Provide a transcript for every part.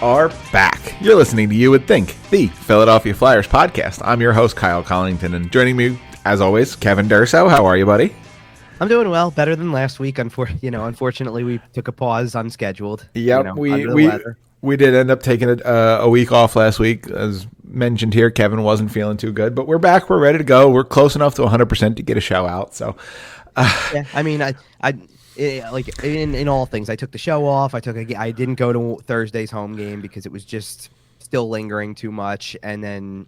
are back. You're listening to You Would Think, the Philadelphia Flyers podcast. I'm your host, Kyle Collington, and joining me, as always, Kevin Durso. How are you, buddy? I'm doing well, better than last week. Unfortunately, we took a pause unscheduled. Yep, we did end up taking a week off last week. As mentioned here, Kevin wasn't feeling too good, but we're back. We're ready to go. We're close enough to 100% to get a show out. So, yeah, I mean, like in all things, I took the show off. I didn't go to Thursday's home game because it was just still lingering too much, and then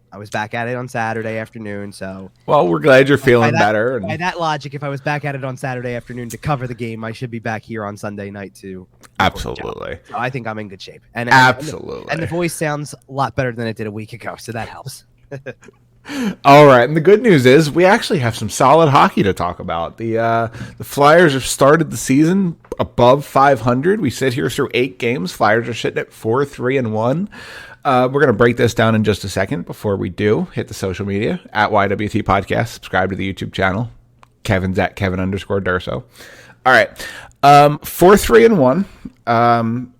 I was back at it on Saturday afternoon. So, well, we're glad you're feeling better. By that logic, if I was back at it on Saturday afternoon to cover the game, I should be back here on Sunday night too. Absolutely. So I think I'm in good shape. Absolutely. And the voice sounds a lot better than it did a week ago, so that helps. All right, and the good news is we actually have some solid hockey to talk about. The Flyers have started the season above 500. We sit here through 8 games. Flyers are sitting at 4-3-1. We're going to break this down in just a second. Before we do, hit the social media at YWT Podcast. Subscribe to the YouTube channel. Kevin's at Kevin_Durso. All right, 4-3-1. And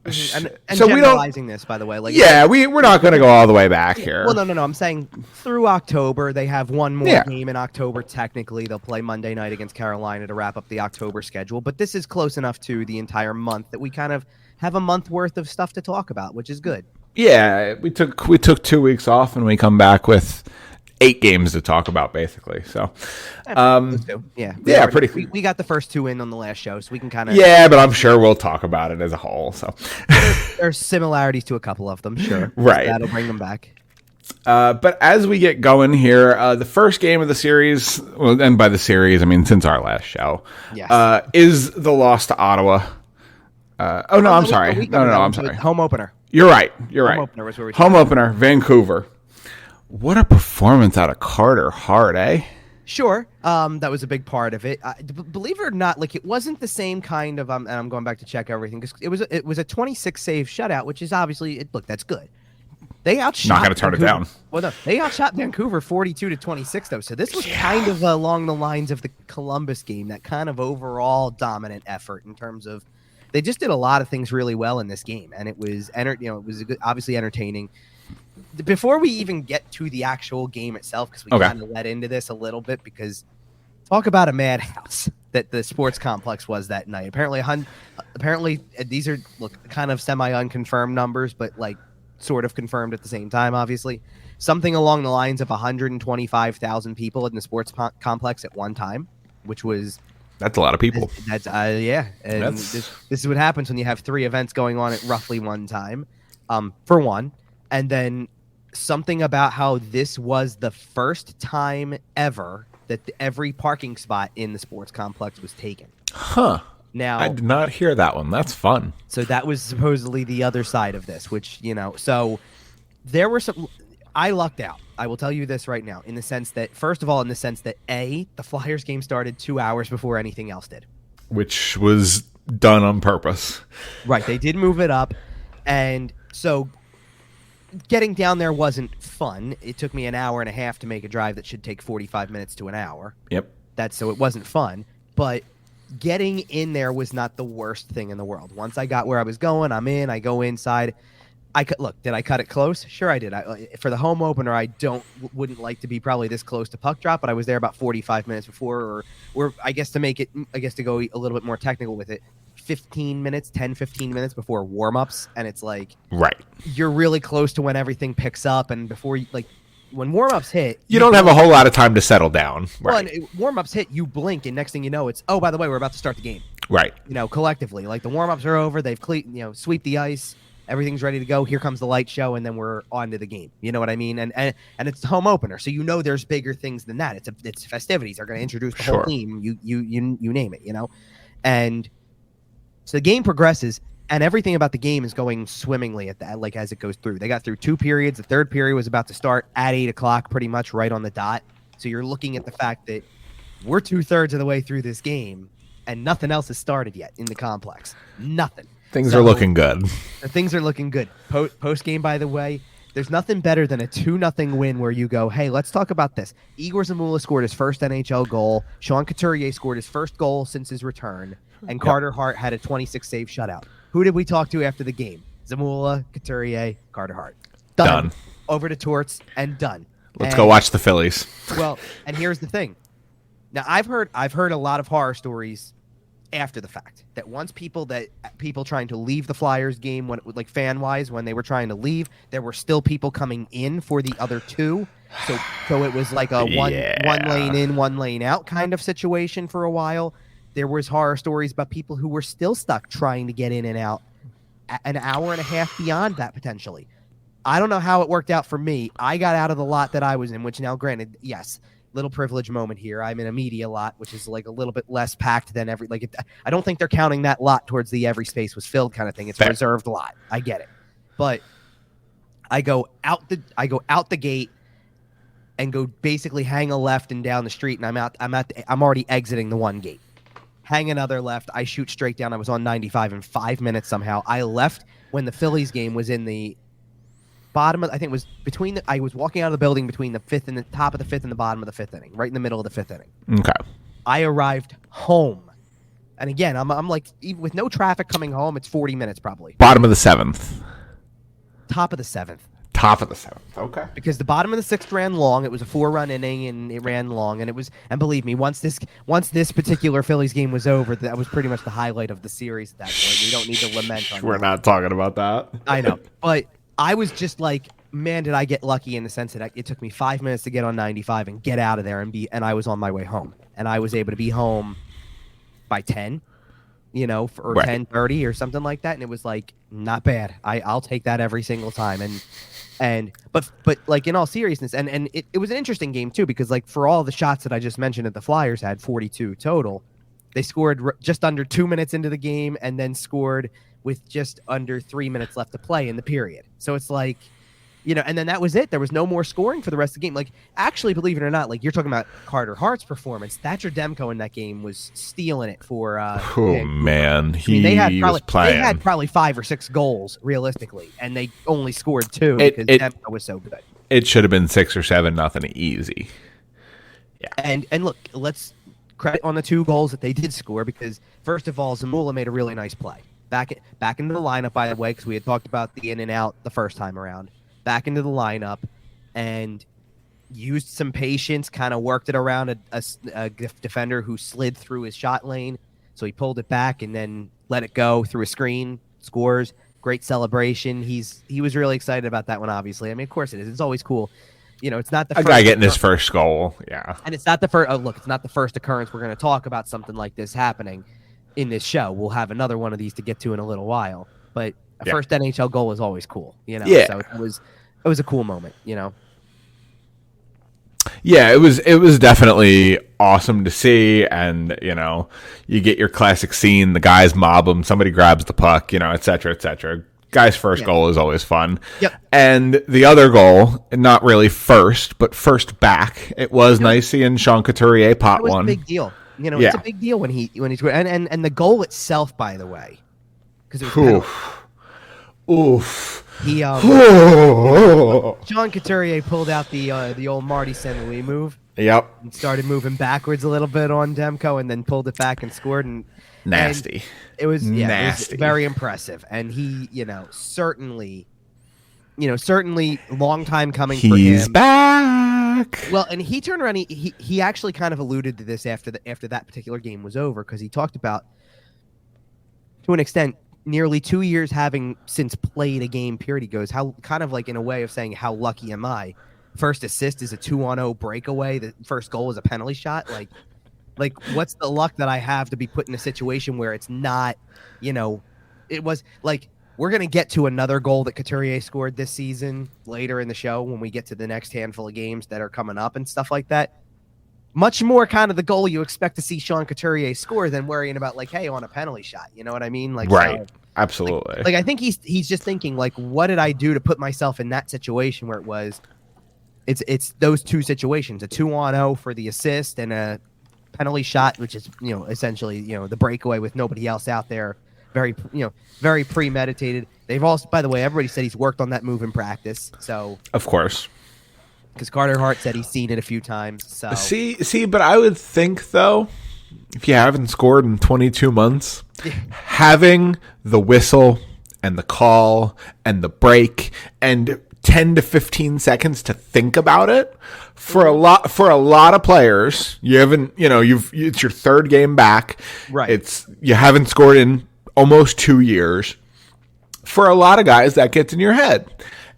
so generalizing this, by the way, we're not going to go all the way back here. Well, no. I'm saying through October, they have one more game in October. Technically, they'll play Monday night against Carolina to wrap up the October schedule. But this is close enough to the entire month that we kind of have a month worth of stuff to talk about, which is good. Yeah, we took 2 weeks off, and we come back with 8 games to talk about, basically. So, we got the first 2 in on the last show, so we can kind of but I'm sure we'll talk about it as a whole. So, there's similarities to a couple of them, sure. Right, that'll bring them back. But as we get going here, the first game of the series, well, and by the series I mean since our last show, is the loss to Ottawa. I'm sorry. I'm sorry. Home opener. You're right. Home opener was where we Home opener, Vancouver. What a performance out of Carter Hart, eh? Sure. That was a big part of it. Believe it or not, like it wasn't the same kind of. And I'm going back to check everything because it was a 26 save shutout, which is obviously that's good. They outshot. Not going to turn it down. Well, no, they outshot Vancouver 42-26 though. So this was kind of along the lines of the Columbus game, that kind of overall dominant effort in terms of. They just did a lot of things really well in this game, and it was obviously entertaining. Before we even get to the actual game itself, because we kind of led into this a little bit, because talk about a madhouse that the sports complex was that night. Apparently, these are kind of semi-unconfirmed numbers, but like sort of confirmed at the same time. Obviously, something along the lines of 125,000 people in the sports complex at one time, which was. That's a lot of people. That's And this is what happens when you have 3 events going on at roughly one time, for one. And then something about how this was the first time ever that every parking spot in the sports complex was taken. Huh. Now, I did not hear that one. That's fun. So that was supposedly the other side of this, which, so there were some... I lucked out. I will tell you this right now, in the sense that the Flyers game started 2 hours before anything else did. Which was done on purpose. Right. They did move it up. And so getting down there wasn't fun. It took me an hour and a half to make a drive that should take 45 minutes to an hour. Yep. So it wasn't fun. But getting in there was not the worst thing in the world. Once I got where I was going, I'm in, I go inside. Did I cut it close? Sure I did. For the home opener, I wouldn't like to be probably this close to puck drop, but I was there about 45 minutes before, or I guess to go a little bit more technical with it, 15 minutes before warm-ups, and it's like, right, you're really close to when everything picks up, and before when warm-ups hit, you don't have a whole lot of time to settle down. Right. Well, warm-ups hit, you blink, and next thing you know, it's, oh, by the way, we're about to start the game. Right. Collectively, like the warm-ups are over, they've sweep the ice. Everything's ready to go. Here comes the light show, and then we're on to the game. You know what I mean? And it's the home opener, so there's bigger things than that. It's festivities. They're going to introduce the whole team. You name it. And so the game progresses, and everything about the game is going swimmingly as it goes through. They got through 2 periods. The third period was about to start at 8:00, pretty much right on the dot. So you're looking at the fact that we're 2/3 of the way through this game, and nothing else has started yet in the complex. Nothing. Things are looking good. Things are looking good. Post game, by the way, there's nothing better than a 2-0 win where you go, hey, let's talk about this. Egor Zamula scored his first NHL goal. Sean Couturier scored his first goal since his return. And Carter Hart had a 26 save shutout. Who did we talk to after the game? Zamula, Couturier, Carter Hart. Done. Over to Torts and done. Let's go watch the Phillies. Well, and here's the thing. Now I've heard a lot of horror stories after the fact that once people trying to leave the Flyers game, when like fan wise, when they were trying to leave, there were still people coming in for the other two. So it was like a one lane in, one lane out kind of situation for a while. There was horror stories about people who were still stuck trying to get in and out an hour and a half beyond that potentially. I don't know how it worked out for me. I got out of the lot that I was in, which now granted, yes, little privilege moment here. I'm in a media lot, which is like a little bit less packed than I don't think they're counting that lot towards the every space was filled kind of thing. It's a reserved lot. I get it. But I go out the gate and go basically hang a left and down the street, and I'm already exiting the one gate. Hang another left. I shoot straight down. I was on 95 in 5 minutes somehow. I left when the Phillies game was in the bottom of, I think it was I was walking out of the building between the fifth and the top of the fifth and the bottom of the fifth inning, right in the middle of the fifth inning. Okay. I arrived home. And again, I'm like, even with no traffic coming home, it's 40 minutes probably. Bottom of the seventh. Top of the seventh. Top of the seventh. Okay. Because the bottom of the sixth ran long. It was a 4-run inning, and it ran long. And believe me, once this particular Phillies game was over, that was pretty much the highlight of the series at that point. We don't need to lament on We're not talking about that. I know. But I was just like, man, did I get lucky in the sense that it took me 5 minutes to get on 95 and get out of there and I was on my way home. And I was able to be home by 10, or right. 10:30 or something like that. And it was like, not bad. I'll take that every single time. But like in all seriousness, and it was an interesting game too, because like for all the shots that I just mentioned that the Flyers had 42 total, they scored just under 2 minutes into the game and then scored with just under 3 minutes left to play in the period. So it's like, and then that was it. There was no more scoring for the rest of the game. Like, actually, believe it or not, like you're talking about Carter Hart's performance. Thatcher Demko in that game was stealing it for. Man, they had probably 5 or 6 goals realistically, and they only scored 2 because Demko was so good. It should have been 6 or 7, nothing easy. Yeah, and look, let's credit on the 2 goals that they did score, because first of all, Zamula made a really nice play. Back into the lineup, by the way, because we had talked about the in and out the first time around. Back into the lineup and used some patience, kind of worked it around a defender who slid through his shot lane. So he pulled it back and then let it go through a screen, scores, great celebration. He was really excited about that one, obviously. I mean, of course it is. It's always cool. It's not the first guy getting his first goal. Yeah. And it's not the first. Oh, look, it's not the first occurrence we're going to talk about something like this happening in this show. We'll have another one of these to get to in a little while. But first NHL goal is always cool, Yeah. So it was a cool moment, Yeah, it was definitely awesome to see, and you get your classic scene: the guys mob him, somebody grabs the puck, et cetera, et cetera. Guy's first goal is always fun. Yep. And the other goal, not really first, but first back. It was nice seeing Sean Couturier pop one. It was a big deal. It's a big deal when he's and the goal itself, by the way, because it was Oof. He Sean Couturier pulled out the old Marty St. Louis move. Yep. And started moving backwards a little bit on Demko, and then pulled it back and scored. Nasty. And it was nasty. It was very impressive, and he certainly long time coming for him. He's back. Well, and he turned around. He actually kind of alluded to this after that particular game was over, because he talked about, to an extent, nearly 2 years having since played a game period. He goes, how kind of like in a way of saying, how lucky am I? First assist is a 2-on-0 breakaway. The first goal is a penalty shot. Like what's the luck that I have to be put in a situation where it's not, it was like, we're going to get to another goal that Couturier scored this season later in the show when we get to the next handful of games that are coming up and stuff like that. Much more kind of the goal you expect to see Sean Couturier score than worrying about, like, hey, on a penalty shot. You know what I mean? Like, right. Absolutely. Like I think he's just thinking, like, what did I do to put myself in that situation where it's those two situations, a 2-on-0 for the assist and a penalty shot, which is, essentially, the breakaway with nobody else out there. Very, very premeditated. They've also, by the way, everybody said he's worked on that move in practice. So, of course. Because Carter Hart said he's seen it a few times. So see, but I would think, though, if you haven't scored in 22 months, having the whistle and the call and the break and 10 to 15 seconds to think about it. For a lot of players, it's your third game back. Right. You haven't scored in almost 2 years. For a lot of guys, that gets in your head.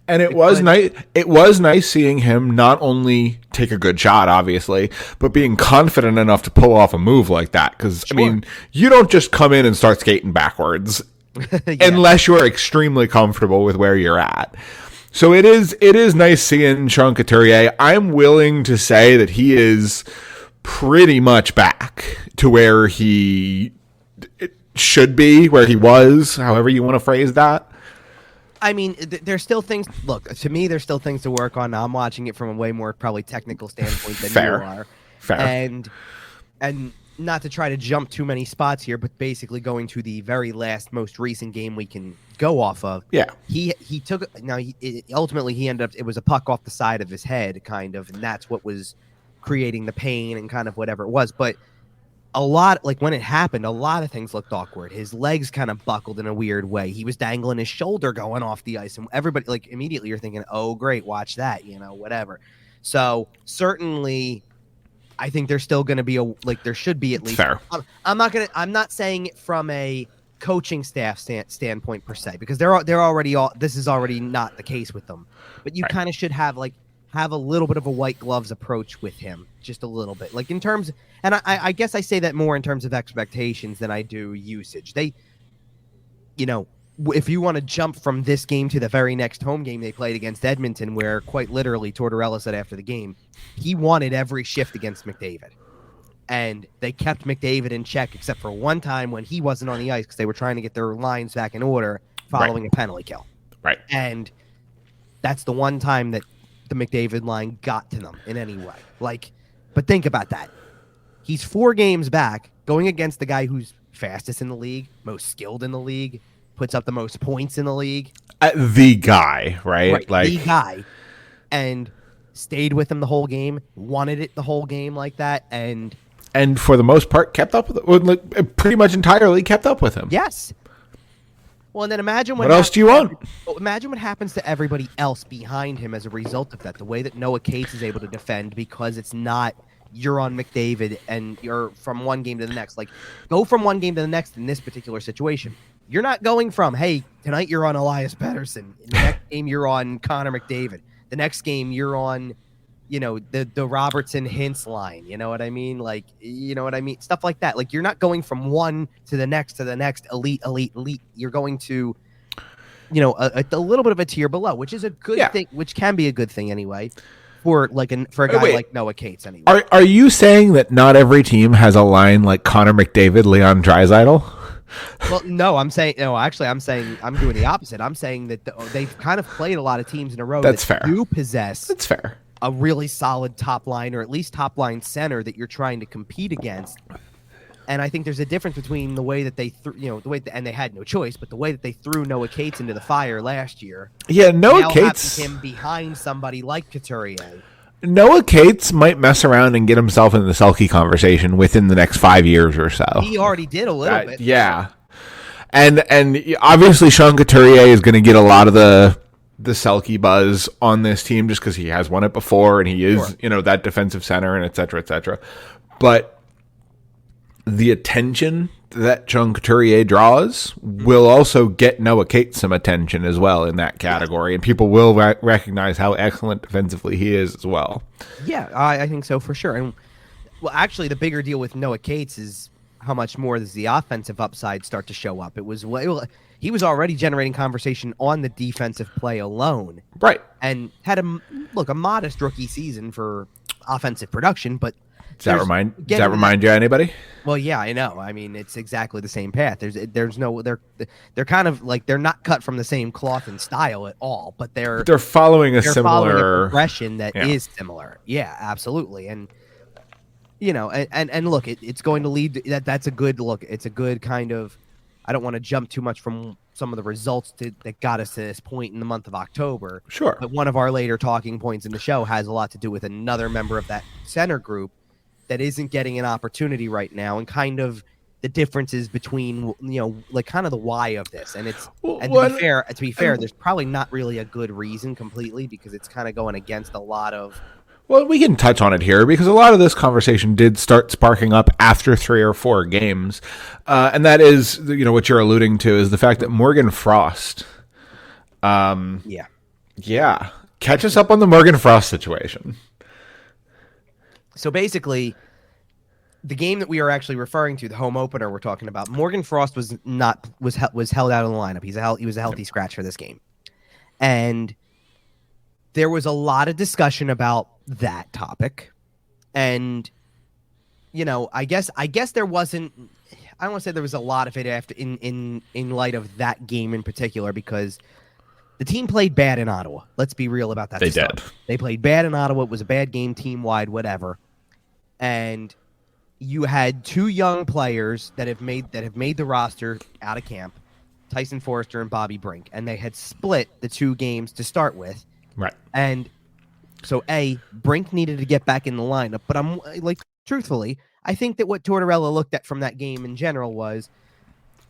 And it was nice. It was nice seeing him not only take a good shot, obviously, but being confident enough to pull off a move like that. Because I mean, you don't just come in and start skating backwards unless you're extremely comfortable with where you're at. So it is nice seeing Sean Couturier. I'm willing to say that he is pretty much back to where he should be, where he was, however you want to phrase that. I mean, there's still things. Look, to me, there's still things to work on. Now, I'm watching it from a way more probably technical standpoint than you are. Fair. And not to try to jump too many spots here, but basically going to the very last, most recent game we can go off of. Yeah. He took. Now, ultimately, he ended up. It was a puck off the side of his head, kind of, and that's what was creating the pain and kind of whatever it was. But a lot, like when it happened, a lot of things looked awkward. His legs kind of buckled in a weird way. He was dangling his shoulder going off the ice, and everybody, like, immediately you're thinking, oh, great, watch that, whatever. So certainly, I think there's still going to be there should be at least. Fair. I'm not saying it from a coaching staff standpoint per se, because they're already this is already not the case with them. But you kind of should have a little bit of a white gloves approach with him, just a little bit, like in terms. And I guess I say that more in terms of expectations than I do usage. They, if you want to jump from this game to the very next home game they played against Edmonton, where quite literally Tortorella said after the game, he wanted every shift against McDavid. And they kept McDavid in check, except for one time when he wasn't on the ice because they were trying to get their lines back in order following a penalty kill. Right. And that's the one time that the McDavid line got to them in any way. But think about that. He's 4 games back going against the guy who's fastest in the league, most skilled in the league, puts up the most points in the league. The guy, right? The guy. And stayed with him the whole game, wanted it the whole game like that, and for the most part kept up with it, pretty much entirely kept up with him. Yes. Well, and then imagine what else do you want? Imagine what happens to everybody else behind him as a result of that. The way that Noah Cates is able to defend, because it's not you're on McDavid and you're from one game to the next. Like, go from one game to the next in this particular situation. You're not going from, hey, tonight you're on Elias Pettersson. The next game you're on Connor McDavid. The next game you're on, the Robertson Hintz line. You know what I mean? Like, you know what I mean? Stuff like that. Like, you're not going from one to the next elite. You're going to, a little bit of a tier below, which is a good thing, which can be a good thing anyway. For a guy like Noah Cates, anyway. Are you saying that not every team has a line like Connor McDavid, Leon Draisaitl? Well, no, I'm saying I'm doing the opposite. I'm saying that they've kind of played a lot of teams in a row that do possess. That's fair. A really solid top line, or at least top line center that you're trying to compete against. And I think there's a difference between the way that they and they had no choice, but the way that they threw Noah Cates into the fire last year. Yeah, Noah Cates, him behind somebody like Couturier. Noah Cates might mess around and get himself in the Selke conversation within the next 5 years or so. He already did a little bit. Yeah. And obviously Sean Couturier is going to get a lot of the Selke buzz on this team just because he has won it before and he is, that defensive center and et cetera, et cetera. But the attention that Sean Couturier draws will also get Noah Cates some attention as well in that category, and people will recognize how excellent defensively he is as well. Yeah, I think so for sure. And well, actually, the bigger deal with Noah Cates is how much more does the offensive upside start to show up. He was already generating conversation on the defensive play alone, right? And had a modest rookie season for offensive production, but. Does that remind you of anybody? Well, yeah, I know. I mean, it's exactly the same path. There's no they're kind of like they're not cut from the same cloth and style at all, but they're following a similar progression that is similar. Yeah, absolutely. And and look, it's going to lead that's a good look. It's a good kind of. I don't want to jump too much from some of the results that got us to this point in the month of October. Sure. But one of our later talking points in the show has a lot to do with another member of that center group that isn't getting an opportunity right now and kind of the differences between, like kind of the why of this. And it's, and Well, to be fair, there's probably not really a good reason completely, because it's kind of going against a lot of. Well, we can touch on it here because a lot of this conversation did start sparking up after 3 or 4 games. And that is, what you're alluding to is the fact that Morgan Frost. Yeah. Catch us up on the Morgan Frost situation. So basically, the game that we are actually referring to, the home opener we're talking about, Morgan Frost was held out of the lineup. He was a healthy scratch for this game. And there was a lot of discussion about that topic. And, I guess there wasn't, I don't want to say there was a lot of it after in light of that game in particular, because the team played bad in Ottawa. Let's be real about that. They did. They played bad in Ottawa. It was a bad game, team-wide, whatever. And you had 2 young players that have made the roster out of camp, Tyson Foerster and Bobby Brink, and they had split the 2 games to start with. Right. And so, Brink needed to get back in the lineup. But I'm like, truthfully, I think that what Tortorella looked at from that game in general was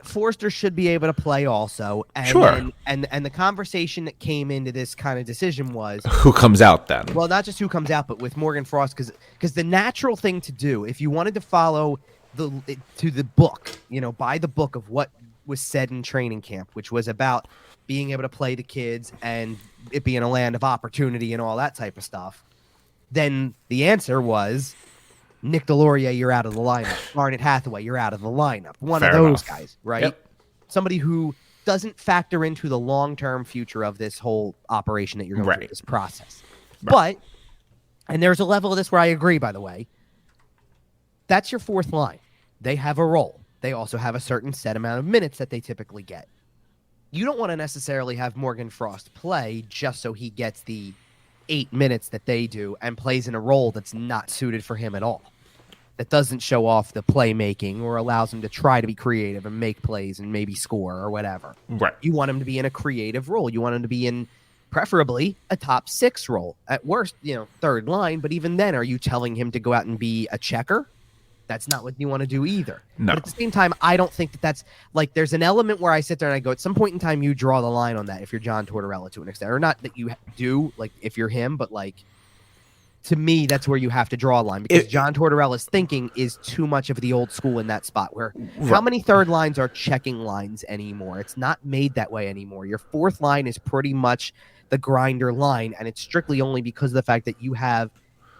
Foerster should be able to play also. And sure. And the conversation that came into this kind of decision was who comes out then? Well, not just who comes out, but with Morgan Frost, because the natural thing to do, if you wanted to follow to the book, by the book of what was said in training camp, which was about being able to play the kids and it being a land of opportunity and all that type of stuff, then the answer was Nick Delorier, you're out of the lineup. Garnet Hathaway, you're out of the lineup. One Fair of those enough. guys, right? Yep. Somebody who doesn't factor into the long-term future of this whole operation that you're going through, this process. Right. But, and there's a level of this where I agree, by the way, that's your 4th line. They have a role. They also have a certain set amount of minutes that they typically get. You don't want to necessarily have Morgan Frost play just so he gets the 8 minutes that they do and plays in a role that's not suited for him at all. That doesn't show off the playmaking or allows him to try to be creative and make plays and maybe score or whatever. Right. You want him to be in a creative role. You want him to be in preferably a top 6 role. At worst, 3rd line. But even then, are you telling him to go out and be a checker? That's not what you want to do either. No. But at the same time, I don't think that's like, there's an element where I sit there and I go, at some point in time, you draw the line on that if you're John Tortorella to an extent. Or not that you do, like, if you're him, but like, to me, that's where you have to draw a line, because John Tortorella's thinking is too much of the old school in that spot where how many 3rd lines are checking lines anymore? It's not made that way anymore. Your 4th line is pretty much the grinder line, and it's strictly only because of the fact that you have,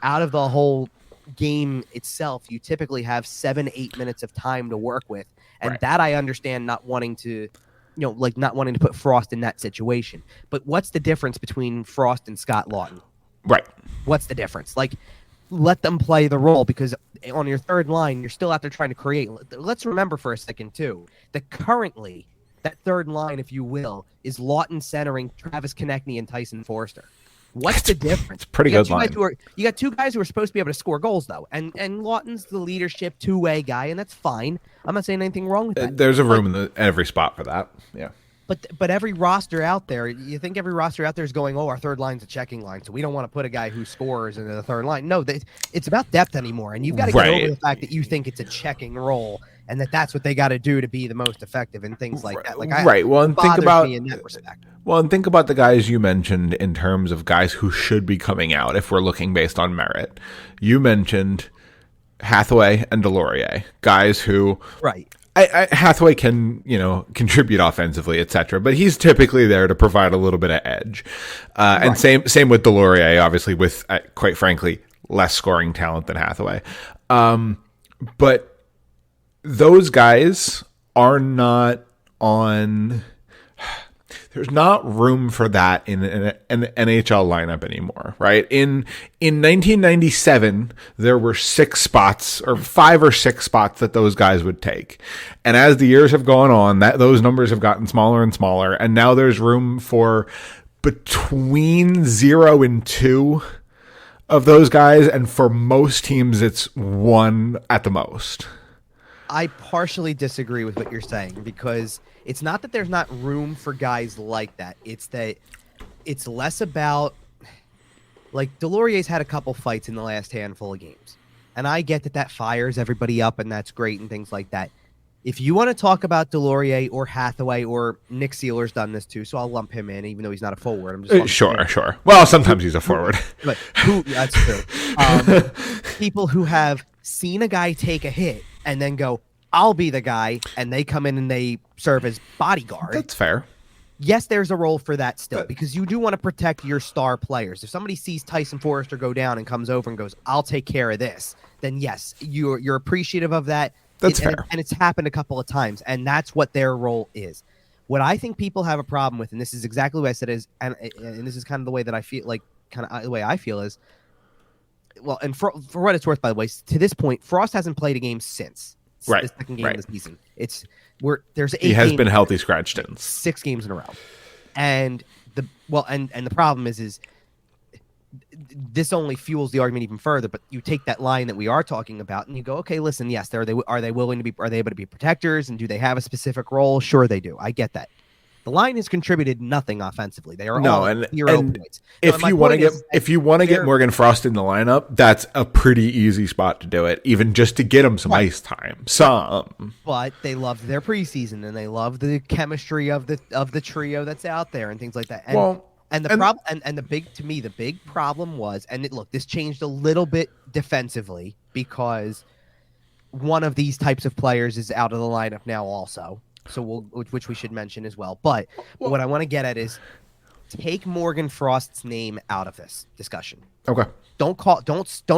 out of the whole game itself, you typically have 7-8 minutes of time to work with, and that I understand not wanting to not wanting to put Frost in that situation. But what's the difference between Frost and Scott Lawton? Right. What's the difference? Like, let them play the role, because on your 3rd line, you're still out there trying to create. Let's remember for a second too that currently that 3rd line, if you will, is Lawton centering Travis Konechny and Tyson Foerster. What's the difference? It's a pretty good line. You got 2 guys who are supposed to be able to score goals, though. And Lawton's the leadership 2-way guy, and that's fine. I'm not saying anything wrong with that. There's a room in every spot for that. Yeah. But every roster out there, you think every roster out there is going, our 3rd line's a checking line, so we don't want to put a guy who scores into the 3rd line. No, it's about depth anymore, and you've got to get over the fact that you think it's a checking role, and that's what they got to do to be the most effective and things like that. Like, well, and think about me in that respect. Well, and think about the guys you mentioned in terms of guys who should be coming out if we're looking based on merit. You mentioned Hathaway and Delorier, guys who Hathaway can, contribute offensively, etc., but he's typically there to provide a little bit of edge. And same with Delorier, obviously, with quite frankly less scoring talent than Hathaway. But those guys are not on. There's not room for that in an NHL lineup anymore, right? In 1997, there were 6 spots, or 5 or 6 spots that those guys would take. And as the years have gone on, those numbers have gotten smaller and smaller, and now there's room for between 0 and 2 of those guys, and for most teams, it's 1 at the most. I partially disagree with what you're saying, because it's not that there's not room for guys like that. It's that it's less about, like, Delorier's had a couple fights in the last handful of games. And I get that fires everybody up and that's great and things like that. If you want to talk about Delorier or Hathaway or Nick Sealer's done this too, so I'll lump him in, even though he's not a forward. I'm just sure. Well, sometimes he's a forward. But that's true. People who have seen a guy take a hit and then go, I'll be the guy, and they come in and they serve as bodyguard. That's fair. Yes, there's a role for that still, because you do want to protect your star players. If somebody sees Tyson Foerster go down and comes over and goes, I'll take care of this, then yes, you're appreciative of that. That's fair. And it's happened a couple of times, and that's what their role is. What I think people have a problem with, and this is exactly what I said, is, and this is kind of the way that I feel, like kind of the way I feel is, well, and for what it's worth, by the way, to this point, Frost hasn't played a game since the second game of the season. There's 8 he has games, been healthy scratched in 6 games in a row, and the problem is this only fuels the argument even further. But you take that line that we are talking about and you go, okay, listen, yes, are they able to be protectors, and do they have a specific role? Sure, they do. I get that. The line has contributed nothing offensively. They are all 0 points. If you want to get Morgan Frost in the lineup, that's a pretty easy spot to do it, even just to get him some ice time. But they loved their preseason, and they love the chemistry of the trio that's out there and things like that. The big problem was, and look, this changed a little bit defensively because one of these types of players is out of the lineup now also. So which we should mention as well. But what I want to get at is take Morgan Frost's name out of this discussion. Okay. Don't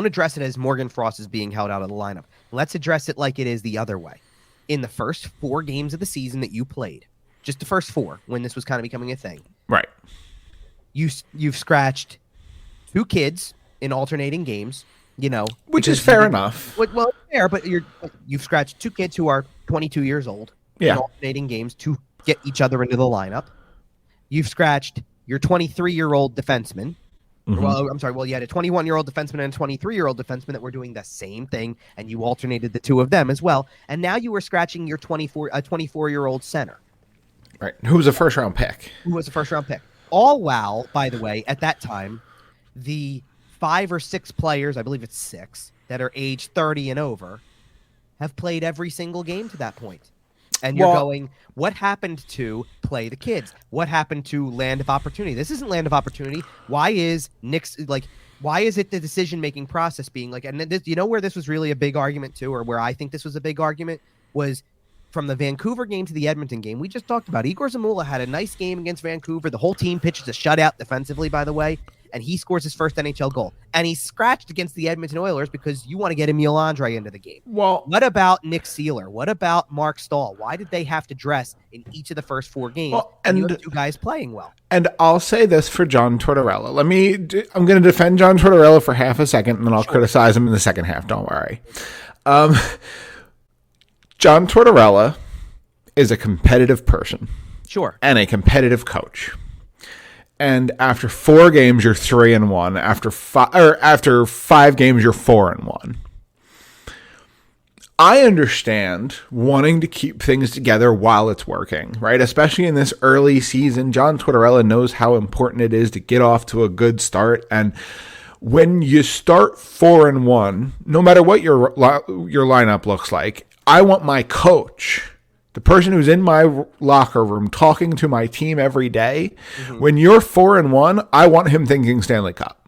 address it as Morgan Frost is being held out of the lineup. Let's address it like it is the other way. In the first 4 games of the season that you played, just the first 4, when this was kind of becoming a thing. Right. You've scratched 2 kids in alternating games, which is fair enough. Well, fair, but you've scratched 2 kids who are 22 years old. In alternating games to get each other into the lineup. You've scratched your 23-year-old defenseman. Mm-hmm. Well, I'm sorry. Well, you had a 21-year-old defenseman and a 23-year-old defenseman that were doing the same thing, and you alternated the 2 of them as well. And now you were scratching your 24-year-old center. Right. Who was a first-round pick. All while, by the way, at that time, the 5 or 6 players, I believe it's 6, that are age 30 and over, have played every single game to that point. And you're going, what happened to play the kids? What happened to land of opportunity? This isn't land of opportunity. Why is it the decision-making process being like, and this, where this was really a big argument too, or where I think this was a big argument, was from the Vancouver game to the Edmonton game. We just talked about Egor Zamula had a nice game against Vancouver. The whole team pitches a shutout defensively, by the way, and he scores his first NHL goal. And he's scratched against the Edmonton Oilers because you want to get Emil Andrae into the game. Well, what about Nick Sealer? What about Mark Stahl? Why did they have to dress in each of the first 4 games? And you have 2 guys playing well. And I'll say this for John Tortorella. I'm going to defend John Tortorella for half a second, and then I'll criticize him in the second half. Don't worry. John Tortorella is a competitive person. Sure. And a competitive coach. And after 4 games, you're 3-1. After 5 games, you're 4-1. I understand wanting to keep things together while it's working, right? Especially in this early season, John Tortorella knows how important it is to get off to a good start. And when you start 4-1, no matter what your lineup looks like, I want my coach, the person who's in my locker room talking to my team every day, when you're 4-1, I want him thinking Stanley Cup.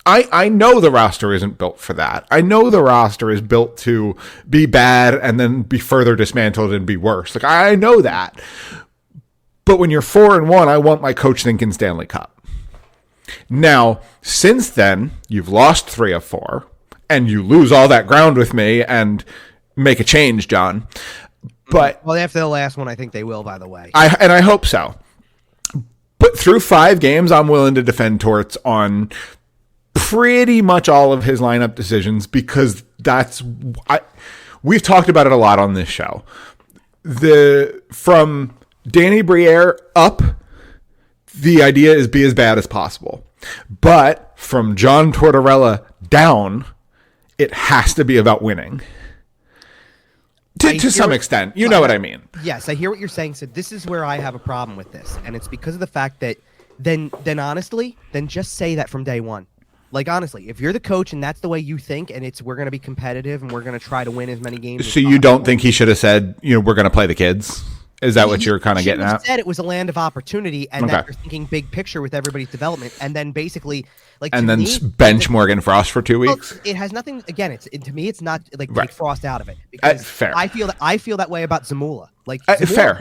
I know the roster isn't built for that. I know the roster is built to be bad and then be further dismantled and be worse. Like, I know that. But when you're 4-1, I want my coach thinking Stanley Cup. Now, since then, you've lost 3 of 4, and you lose all that ground with me and make a change, John. But after the last one, I think they will, by the way. I hope so. But through 5 games, I'm willing to defend Torts on pretty much all of his lineup decisions, because we've talked about it a lot on this show. From Danny Briere up, the idea is be as bad as possible. But from John Tortorella down, it has to be about winning. To some extent. You know what I mean. Yes, I hear what you're saying. So this is where I have a problem with this. And it's because of the fact that then honestly, just say that from day one. Like, honestly, if you're the coach and that's the way you think, and we're going to be competitive and we're going to try to win as many games. So you don't think he should have said, we're going to play the kids? Is that what you're kind of getting at? Said it was a land of opportunity, and that you're thinking big picture with everybody's development, and then basically, bench Morgan Frost for 2 weeks. Well, it has nothing. Again, to me, it's not like take Frost out of it because fair. I feel that way about Zamula. Like fair.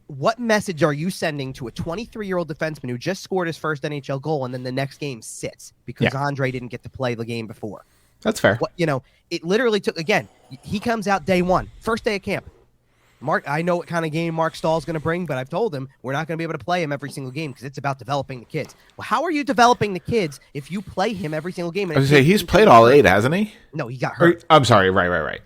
What message are you sending to a 23-year-old defenseman who just scored his first NHL goal and then the next game sits because Andrae didn't get to play the game before? That's fair. It literally took, again, he comes out day one, first day of camp. Mark, I know what kind of game Mark Stahl's going to bring, but I've told him we're not going to be able to play him every single game because it's about developing the kids. Well, how are you developing the kids if you play him every single game? I was going to say, he's played all 8, hasn't he? No, he got hurt. I'm sorry. Right.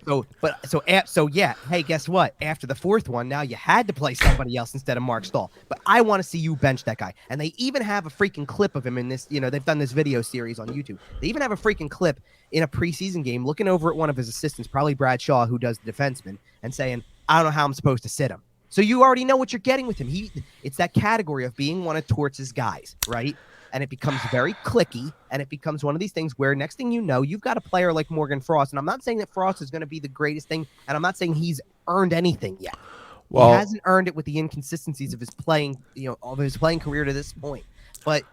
So yeah. Hey, guess what? After the 4th one, now you had to play somebody else instead of Mark Stahl. But I want to see you bench that guy. And they even have a freaking clip of him in this. They've done this video series on YouTube. They even have a freaking clip in a preseason game looking over at one of his assistants, probably Brad Shaw, who does the defenseman, and saying, I don't know how I'm supposed to sit him. So you already know what you're getting with him. It's that category of being one of Torts' guys, right? And it becomes very cliquey, and it becomes one of these things where next thing you know, you've got a player like Morgan Frost. And I'm not saying that Frost is going to be the greatest thing, and I'm not saying he's earned anything yet. Well, he hasn't earned it with the inconsistencies of his playing, of his playing career to this point. But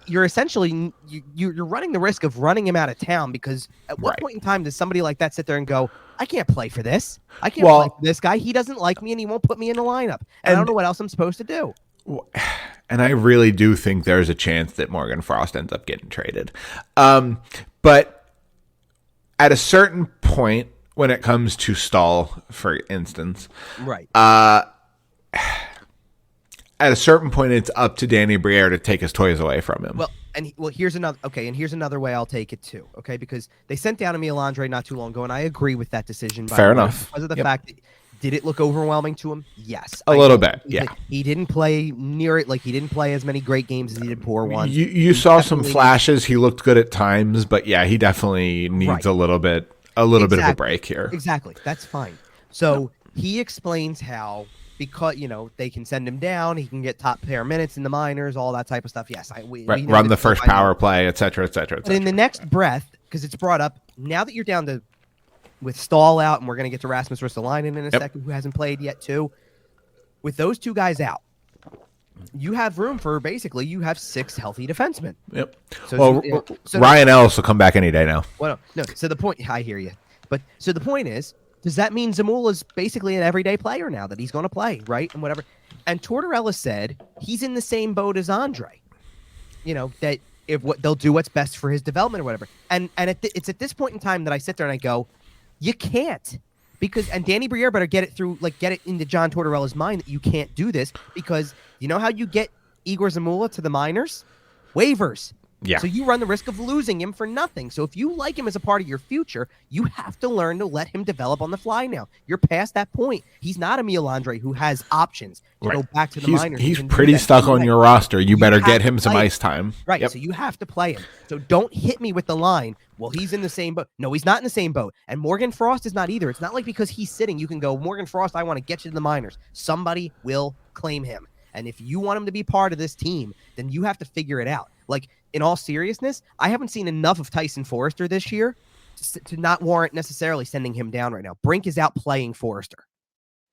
you're essentially you're running the risk of running him out of town because at what point in time does somebody like that sit there and go, I can't play for this. I can't play for this guy. He doesn't like me and he won't put me in the lineup. And I don't know what else I'm supposed to do. And I really do think there's a chance that Morgan Frost ends up getting traded. But at a certain point, when it comes to Stahl, for instance, right. At a certain point, it's up to Danny Briere to take his toys away from him. Here's another way I'll take it too. Okay, because they sent down Emil Andrae not too long ago, and I agree with that decision. Fair enough. Because of the fact that did it look overwhelming to him? Yes, a little bit. Yeah, he didn't play near it. Like he didn't play as many great games as he did poor ones. You saw some flashes. He looked good at times, but yeah, he definitely needs a little bit of a break here. Exactly, that's fine. So he explains how. Because, they can send him down. He can get top pair minutes in the minors, all that type of stuff. Yes. We run the first power play, et cetera, et cetera, et cetera. But in the next breath, because it's brought up, now that you're down to with Stahl out, and we're going to get to Rasmus Ristolainen in a second, who hasn't played yet too. With those two guys out, you have room for you have 6 healthy defensemen. Yep. So Ryan Ellis will come back any day now. Well, no. So the point, I hear you. But so the point is, does that mean Zamula's basically an everyday player now that he's going to play, right? And whatever. And Tortorella said he's in the same boat as Andrae. That they'll do what's best for his development or whatever. And it's at this point in time that I sit there and I go, you can't. And Danny Briere better get it into John Tortorella's mind that you can't do this because you know how you get Egor Zamula to the minors? Waivers. Yeah. So you run the risk of losing him for nothing. So if you like him as a part of your future, you have to learn to let him develop on the fly now. You're past that point. He's not Emil Andrae who has options to go back to the minors. He's pretty stuck on your roster. You better get him some ice time. Right. Yep. So you have to play him. So don't hit me with the line, well, he's in the same boat. No, he's not in the same boat. And Morgan Frost is not either. It's not like because he's sitting, you can go, Morgan Frost, I want to get you to the minors. Somebody will claim him. And if you want him to be part of this team, then you have to figure it out. Like, in all seriousness, I haven't seen enough of Tyson Foerster this year to not warrant necessarily sending him down right now. Brink is out playing Foerster.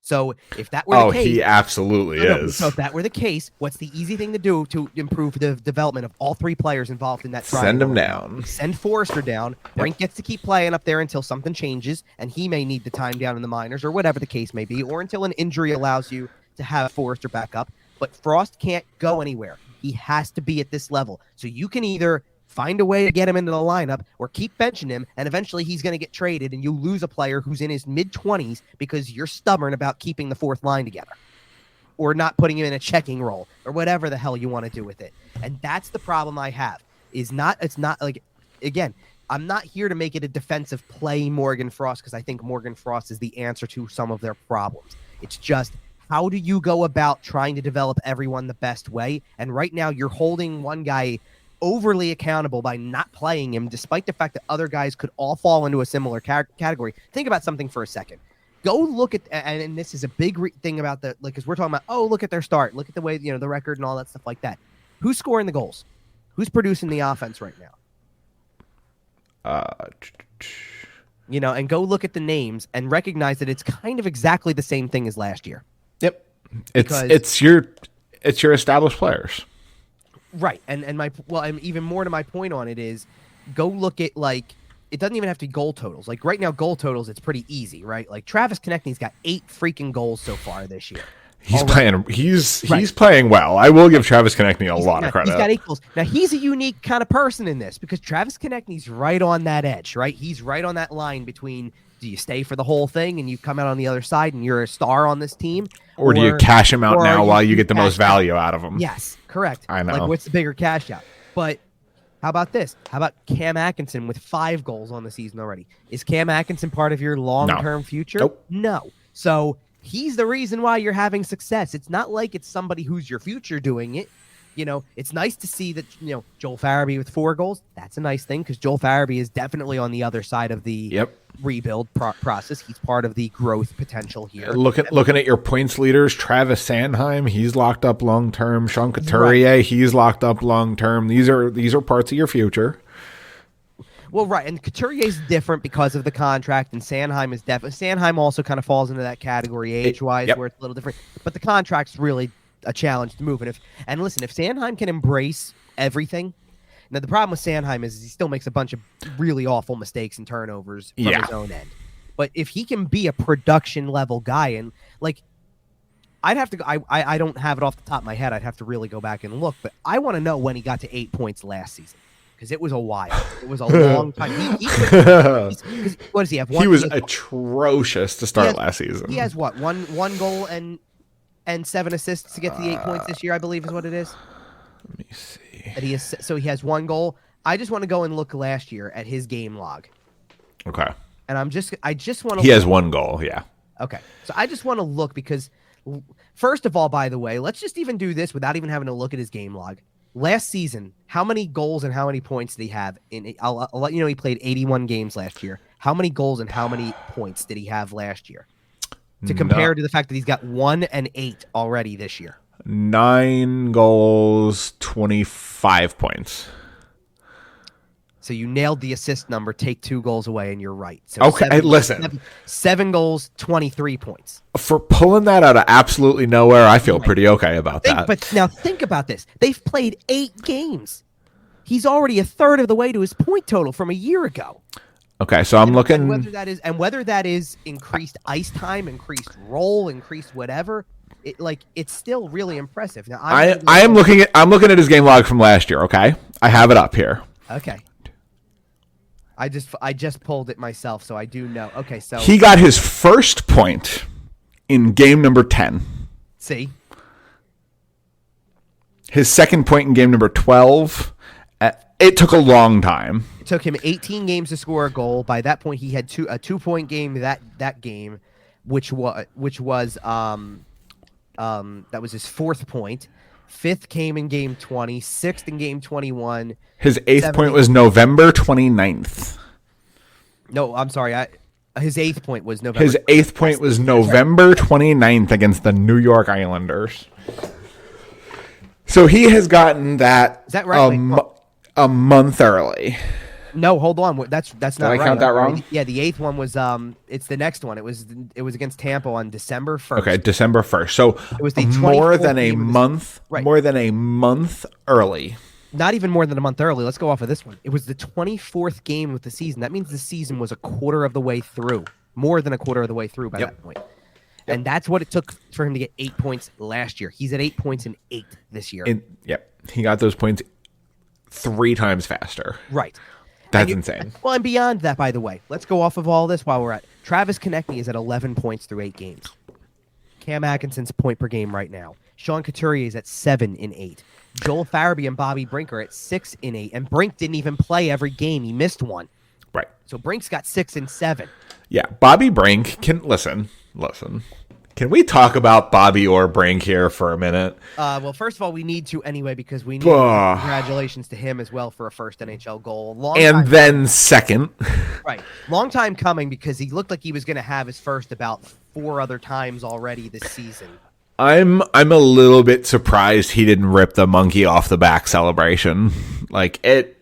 So if that were the case... he absolutely is. So if that were the case, what's the easy thing to do to improve the development of all 3 players involved in that triangle? Send them down. Send Foerster down. Brink gets to keep playing up there until something changes, and he may need the time down in the minors or whatever the case may be, or until an injury allows you to have Foerster back up. But Frost can't go anywhere. He has to be at this level. So you can either find a way to get him into the lineup or keep benching him, and eventually he's going to get traded, and you lose a player who's in his mid-20s because you're stubborn about keeping the 4th line together or not putting him in a checking role or whatever the hell you want to do with it. And that's the problem I have. It's not like, again, I'm not here to make it a defensive play Morgan Frost because I think Morgan Frost is the answer to some of their problems. It's just, how do you go about trying to develop everyone the best way? And right now you're holding one guy overly accountable by not playing him, despite the fact that other guys could all fall into a similar category. Think about something for a second. Go look at, and this is a big thing about because we're talking about, look at their start. Look at the way, the record and all that stuff like that. Who's scoring the goals? Who's producing the offense right now? And go look at the names and recognize that it's kind of exactly the same thing as last year. Yep. It's your established players. Right. And even more to my point on it is go look at it doesn't even have to be goal totals. Like right now, goal totals, it's pretty easy, right? Like Travis Konechny's got 8 freaking goals so far this year. He's playing well. I will give Travis Konechny a lot of credit. He's got 8 goals. Now he's a unique kind of person in this because Travis Konechny's right on that edge, right? He's right on that line between do you stay for the whole thing and you come out on the other side and you're a star on this team, or do you cash him out now while you get the most value out of him? Yes, correct. I know. Like what's the bigger cash out? But how about this? How about Cam Atkinson with 5 goals on the season already? Is Cam Atkinson part of your long-term future? Nope. No. So he's the reason why you're having success. It's not like it's somebody who's your future doing it. It's nice to see that, Joel Farabee with 4 goals. That's a nice thing because Joel Farabee is definitely on the other side of the rebuild process. He's part of the growth potential here. Looking at your points leaders, Travis Sanheim, he's locked up long term. Sean Couturier, he's locked up long term. These are parts of your future. Well, right, and Couturier's different because of the contract, and Sanheim is definitely. Sanheim also kind of falls into that category age-wise, where it's a little different. But the contract's really a challenge to move. And listen, if Sanheim can embrace everything. Now, the problem with Sanheim is he still makes a bunch of really awful mistakes and turnovers from his own end. But if he can be a production level guy, and I'd have to go, I don't have it off the top of my head. I'd have to really go back and look. But I want to know when he got to 8 points last season because it was a while. It was a long time. What does he have? He was atrocious to start last season. He has what? One goal and 7 assists to get to the 8 points this year, I believe is what it is. Let me see. So he has 1 goal. I just want to go and look last year at his game log. Okay. And I just want to. He has 1 goal. Yeah. Okay. So I just want to look because, first of all, by the way, let's just even do this without even having to look at his game log. Last season, how many goals and how many points did he have? I'll let you know he played 81 games last year. How many goals and how many points did he have last year? To compare to the fact that he's got 1 and 8 already this year. 9 goals, 25 points. So you nailed the assist number. Take 2 goals away, and you're right. So okay, listen. 7 goals, 23 points. For pulling that out of absolutely nowhere, I feel pretty okay about that. But now think about this. They've played 8 games. He's already a third of the way to his point total from a year ago. Okay, so I'm looking. Whether that is increased ice time, increased role, increased whatever, it's still really impressive. Now I'm looking at his game log from last year. Okay, I have it up here. Okay. I just pulled it myself, so I do know. Okay, so he got his first point in game number 10. See, his second point in game number 12. It took a long time. It took him 18 games to score a goal. By that point, he had a 2-point game that game, which was that was his 4th point. 5th came in game 20, 6th in game 21. His 8th point was November 29th. No, I'm sorry. His 8th point was November. His 8th point was November 29th against the New York Islanders. So he has gotten that. Is that right? A month early. No, hold on. That's not right. Did I count that wrong? Yeah, the 8th one was it's the next one. It was against Tampa on December 1st. Okay, December 1st. So it was the more than a month, more than a month early. Not even more than a month early. Let's go off of this one. It was the 24th game of the season. That means the season was a quarter of the way through. More than a quarter of the way through by that point. And that's what it took for him to get 8 points last year. He's at 8 points in 8 this year. He got those points 3 times faster. Right. That's insane. Well, and beyond that, by the way, let's go off of all this while we're at Travis Konechny is at 11 points through 8 games. Cam Atkinson's point per game right now. Sean Couturier is at 7 in 8. Joel Farabee and Bobby Brink are at 6 in 8. And Brink didn't even play every game. He missed one. Right. So Brink's got 6 and 7. Yeah, Bobby Brink can listen. Can we talk about Bobby or Brink here for a minute? Well, first of all, we need to anyway because we need congratulations to him as well for a first NHL goal. Second. Right. Long time coming because he looked like he was going to have his first about 4 other times already this season. I'm a little bit surprised he didn't rip the monkey off the back celebration Like it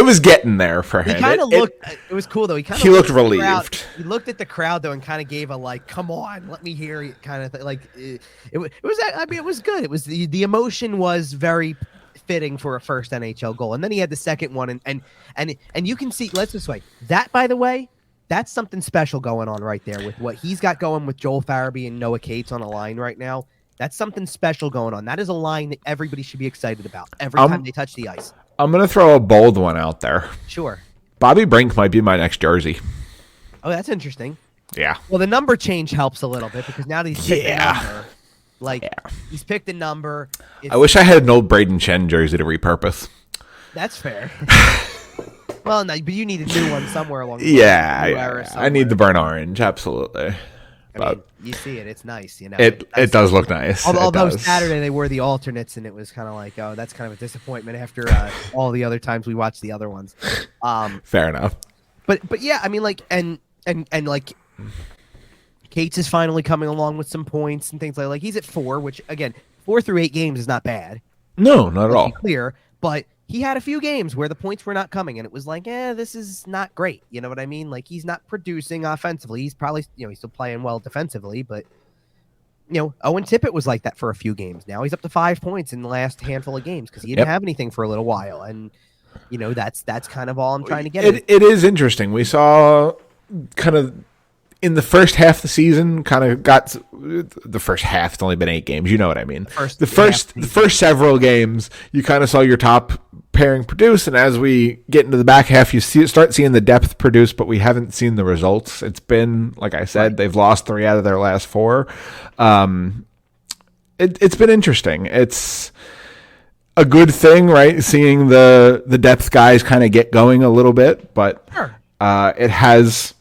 was getting there for him. He kind of looked. It was cool though. He looked relieved. He looked at the crowd though and kind of gave a like, "Come on, let me hear you," kind of thing. Like it was. I mean, it was good. It was the emotion was very fitting for a first NHL goal, and then he had the second one, and you can see. Let's this way. That, by the way, that's something special going on right there with what he's got going with Joel Farabee and Noah Cates on a line right now. That's something special going on. That is a line that everybody should be excited about every time they touch the ice. I'm going to throw a bold one out there. Sure. Bobby Brink might be my next jersey. Oh, that's interesting. Yeah. Well, the number change helps a little bit because now that he's picked a number. Like, he's picked a number. I wish I had an old Braden Chen jersey to repurpose. That's fair. Well, no, but you need a new one somewhere along the way. Yeah. I need the burnt orange, absolutely. I mean, you see it. It's nice, you know. It does look nice. Although Saturday they were the alternates, and it was kind of like, oh, that's kind of a disappointment after all the other times we watched the other ones. Fair enough. But yeah, I mean, like, and like, Cates is finally coming along with some points and things like he's at 4, which again, 4 through 8 games is not bad. No, not at all. Clear, but he had a few games where the points were not coming, and it was like, this is not great. You know what I mean? Like, he's not producing offensively. He's probably, he's still playing well defensively, but, Owen Tippett was like that for a few games. Now he's up to 5 points in the last handful of games because he didn't have anything for a little while, and, that's kind of all I'm trying to get at. It is interesting. We saw kind of in the first half of the season, kind of got the first half. It's only been 8 games. You know what I mean? The first several games, you kind of saw your top pairing produce, and as we get into the back half, you start seeing the depth produce, but we haven't seen the results. It's been, like I said, they've lost 3 out of their last 4. It's been interesting. It's a good thing, right? Seeing the depth guys kind of get going a little bit, but it has,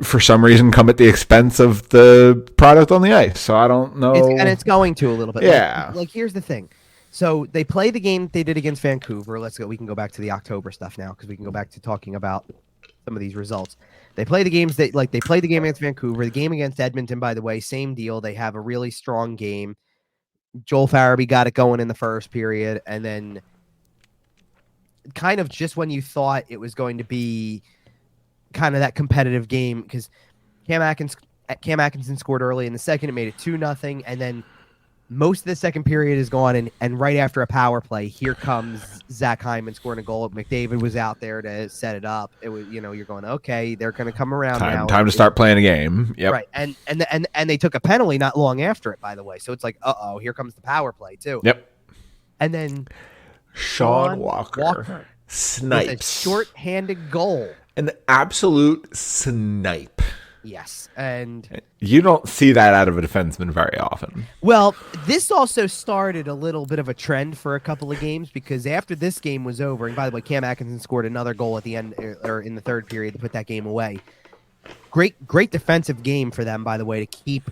for some reason, come at the expense of the product on the ice. So I don't know. And it's going to a little bit. Yeah. Like here's the thing. So they play the game they did against Vancouver. We can go back to the October stuff now because we can go back to talking about some of these results. They play the games they played the game against Vancouver. The game against Edmonton, by the way, same deal. They have a really strong game. Joel Farabee got it going in the first period, and then kind of just when you thought it was going to be kind of that competitive game because Cam Atkinson scored early in the second. It made it 2-0, and then most of the second period is gone, and right after a power play, here comes Zach Hyman scoring a goal. McDavid was out there to set it up. It was, you're going, okay, they're going to come around now. Time to start playing a game. Yep. Right, and they took a penalty not long after it, by the way. So it's like, here comes the power play too. Yep. And then Sean Walker snipes with a short-handed goal. An absolute snipe. Yes, and you don't see that out of a defenseman very often. Well, this also started a little bit of a trend for a couple of games because after this game was over, and by the way, Cam Atkinson scored another goal at the end or in the third period to put that game away. Great defensive game for them, by the way, to keep.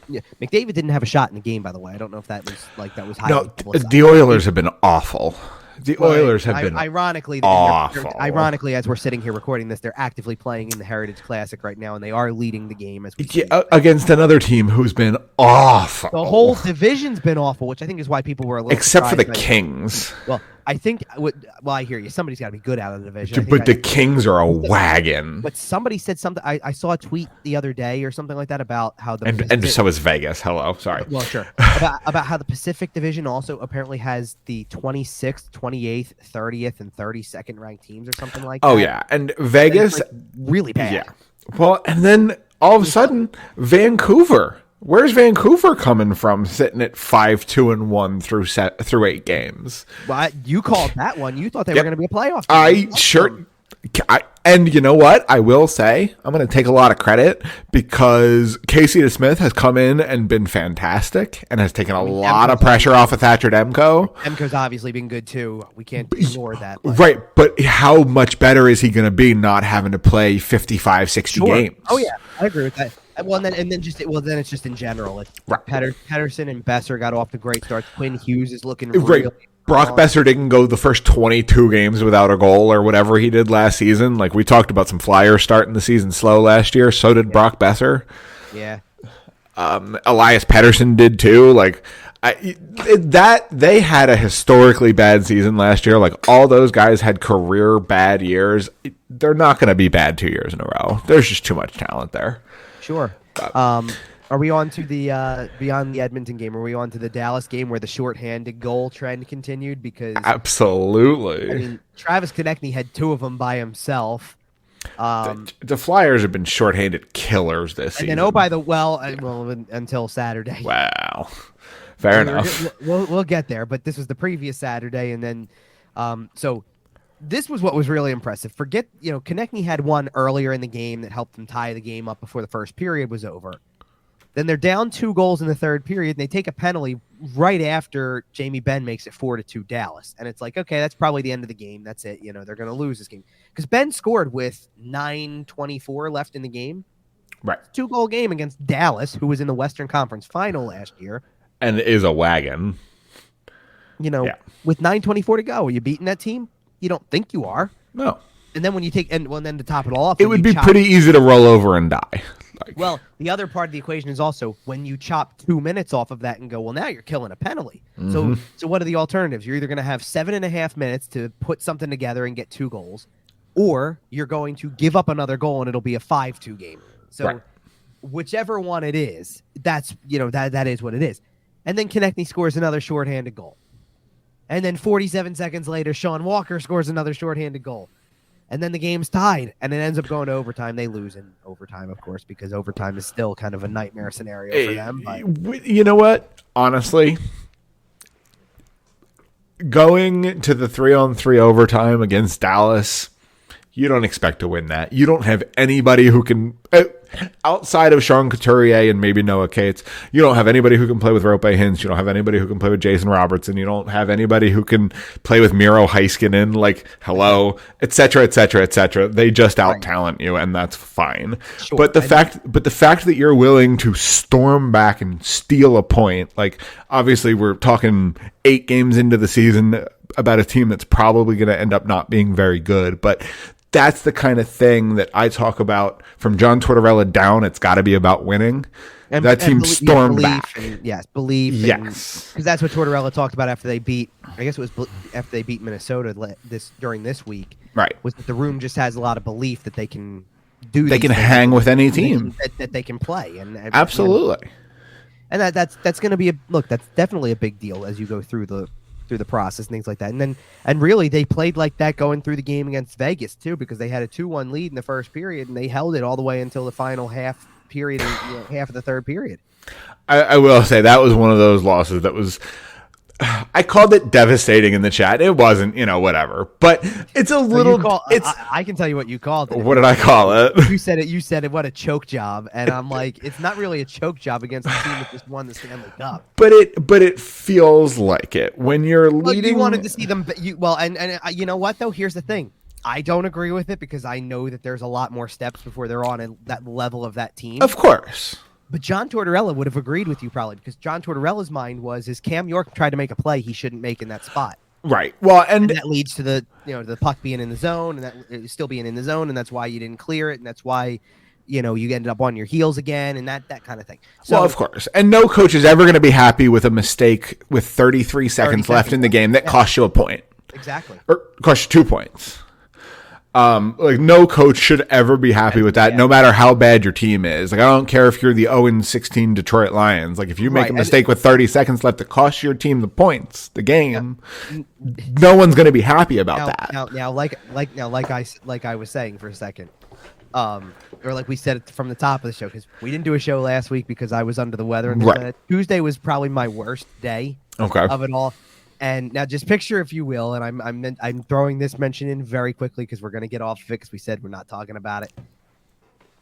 McDavid didn't have a shot in the game, by the way. I don't know if that was high. No, the Oilers have been awful. The Oilers have been ironically awful. Ironically, as we're sitting here recording this, they're actively playing in the Heritage Classic right now, and they are leading the game as we speak. Against another team who's been awful. The whole division's been awful, which I think is why people were a little except for the surprised Kings. Well, I think. Well, I hear you. Somebody's got to be good out of the division. But the Kings are a wagon. But somebody said something. I saw a tweet the other day or something like that about how the and so is Vegas. Hello, sorry. Well, sure. about how the Pacific Division also apparently has the 26th, 28th, 30th, and 32nd ranked teams or something like that. Oh yeah, and Vegas really bad. Yeah. Well, and then all of a sudden, Vancouver. Where's Vancouver coming from, sitting at 5-2-1 through 8 games? Well, you called that one. You thought they were going to be a playoff team. And you know what? I will say I'm going to take a lot of credit because Casey DeSmith has come in and been fantastic and has taken a lot of pressure off of Thatcher Demko. Demko's obviously been good too. We can't ignore that. Right, but how much better is he going to be not having to play 55, 60 games? Oh yeah, I agree with that. Well, then it's just in general. It's right. Pedersen and Besser got off to great starts. Quinn Hughes is looking great. Really Brock Besser didn't go the first 22 games without a goal or whatever he did last season. Like we talked about some Flyers starting the season slow last year. So did Brock Besser. Yeah. Elias Pettersson did too. Like That they had a historically bad season last year. Like all those guys had career bad years. They're not going to be bad 2 years in a row. There's just too much talent there. Sure. Are we on to the beyond the Edmonton game? Are we on to the Dallas game where the shorthanded goal trend continued? Because absolutely. I mean, Travis Konechny had 2 of them by himself. The Flyers have been shorthanded killers this season. And then until Saturday. Wow. Fair enough. We'll get there, but this was the previous Saturday, and then so this was what was really impressive. Konechny had one earlier in the game that helped them tie the game up before the first period was over. Then they're down 2 goals in the third period, and they take a penalty right after Jamie Benn makes it 4-2 Dallas. And it's like, okay, that's probably the end of the game. That's it. They're going to lose this game. Because Benn scored with 9:24 left in the game. Right. 2-goal game against Dallas, who was in the Western Conference Final last year. And is a wagon. With 9:24 to go, are you beating that team? You don't think you are. No. And then when you take, then to top it all off, it would be pretty easy to roll over and die. Well, the other part of the equation is also when you chop 2 minutes off of that and go, well, now you're killing a penalty. Mm-hmm. So what are the alternatives? You're either going to have 7.5 minutes to put something together and get 2 goals, or you're going to give up another goal and it'll be a 5-2 game. So whichever one it is, that's that is what it is. And then Konechny scores another shorthanded goal. And then 47 seconds later, Sean Walker scores another shorthanded goal. And then the game's tied, and it ends up going to overtime. They lose in overtime, of course, because overtime is still kind of a nightmare scenario for them. But you know what? Honestly, going to the 3-on-3 overtime against Dallas, you don't expect to win that. You don't have anybody who can, outside of Sean Couturier and maybe Noah Cates, you don't have anybody who can play with Rope Hintz. You don't have anybody who can play with Jason Robertson. You don't have anybody who can play with Miro Heiskanen, et cetera, et cetera, et cetera. They just out-talent you, and that's fine. Sure. But the fact that you're willing to storm back and steal a point, obviously we're talking 8 games into the season about a team that's probably going to end up not being very good, but that's the kind of thing that I talk about from John Tortorella down. It's got to be about winning. And that team stormed back. Belief. Yes. Because that's what Tortorella talked about after they beat, I guess it was after they beat Minnesota during this week. Right. Was that the room just has a lot of belief that they can do. They can hang with any team. That they can play. And absolutely. And that's going to be that's definitely a big deal as you go through the process and things like that. And really they played like that going through the game against Vegas too, because they had a 2-1 lead in the first period and they held it all the way until the final half period and half of the third period. I will say that was one of those losses that was, I called it devastating in the chat. It wasn't, whatever, but it's a little, I can tell you what you called it. What did I call it? You said it, what a choke job. And I'm like, it's not really a choke job against a team that just won the Stanley Cup. But it feels like it when you're leading. You wanted to see them. And you know what though? Here's the thing. I don't agree with it because I know that there's a lot more steps before they're on that level of that team. Of course. But John Tortorella would have agreed with you probably because John Tortorella's mind was Cam York tried to make a play he shouldn't make in that spot. Right. Well, and that leads to the puck being in the zone and that still being in the zone, and that's why you didn't clear it, and that's why you ended up on your heels again, and that kind of thing. So, well, of course. And no coach is ever going to be happy with a mistake with 33 seconds left in the game that costs you a point. Exactly. Or costs you 2 points. No coach should ever be happy with that, no matter how bad your team is. I don't care if you're the 0-16 Detroit Lions. If you make a mistake with 30 seconds left to cost your team the points, the game, no one's going to be happy about that. Now, like I was saying for a second, or like we said from the top of the show, because we didn't do a show last week because I was under the weather. And Tuesday was probably my worst day of it all. And now just picture, if you will, and I'm throwing this mention in very quickly because we're going to get off of it because we said we're not talking about it.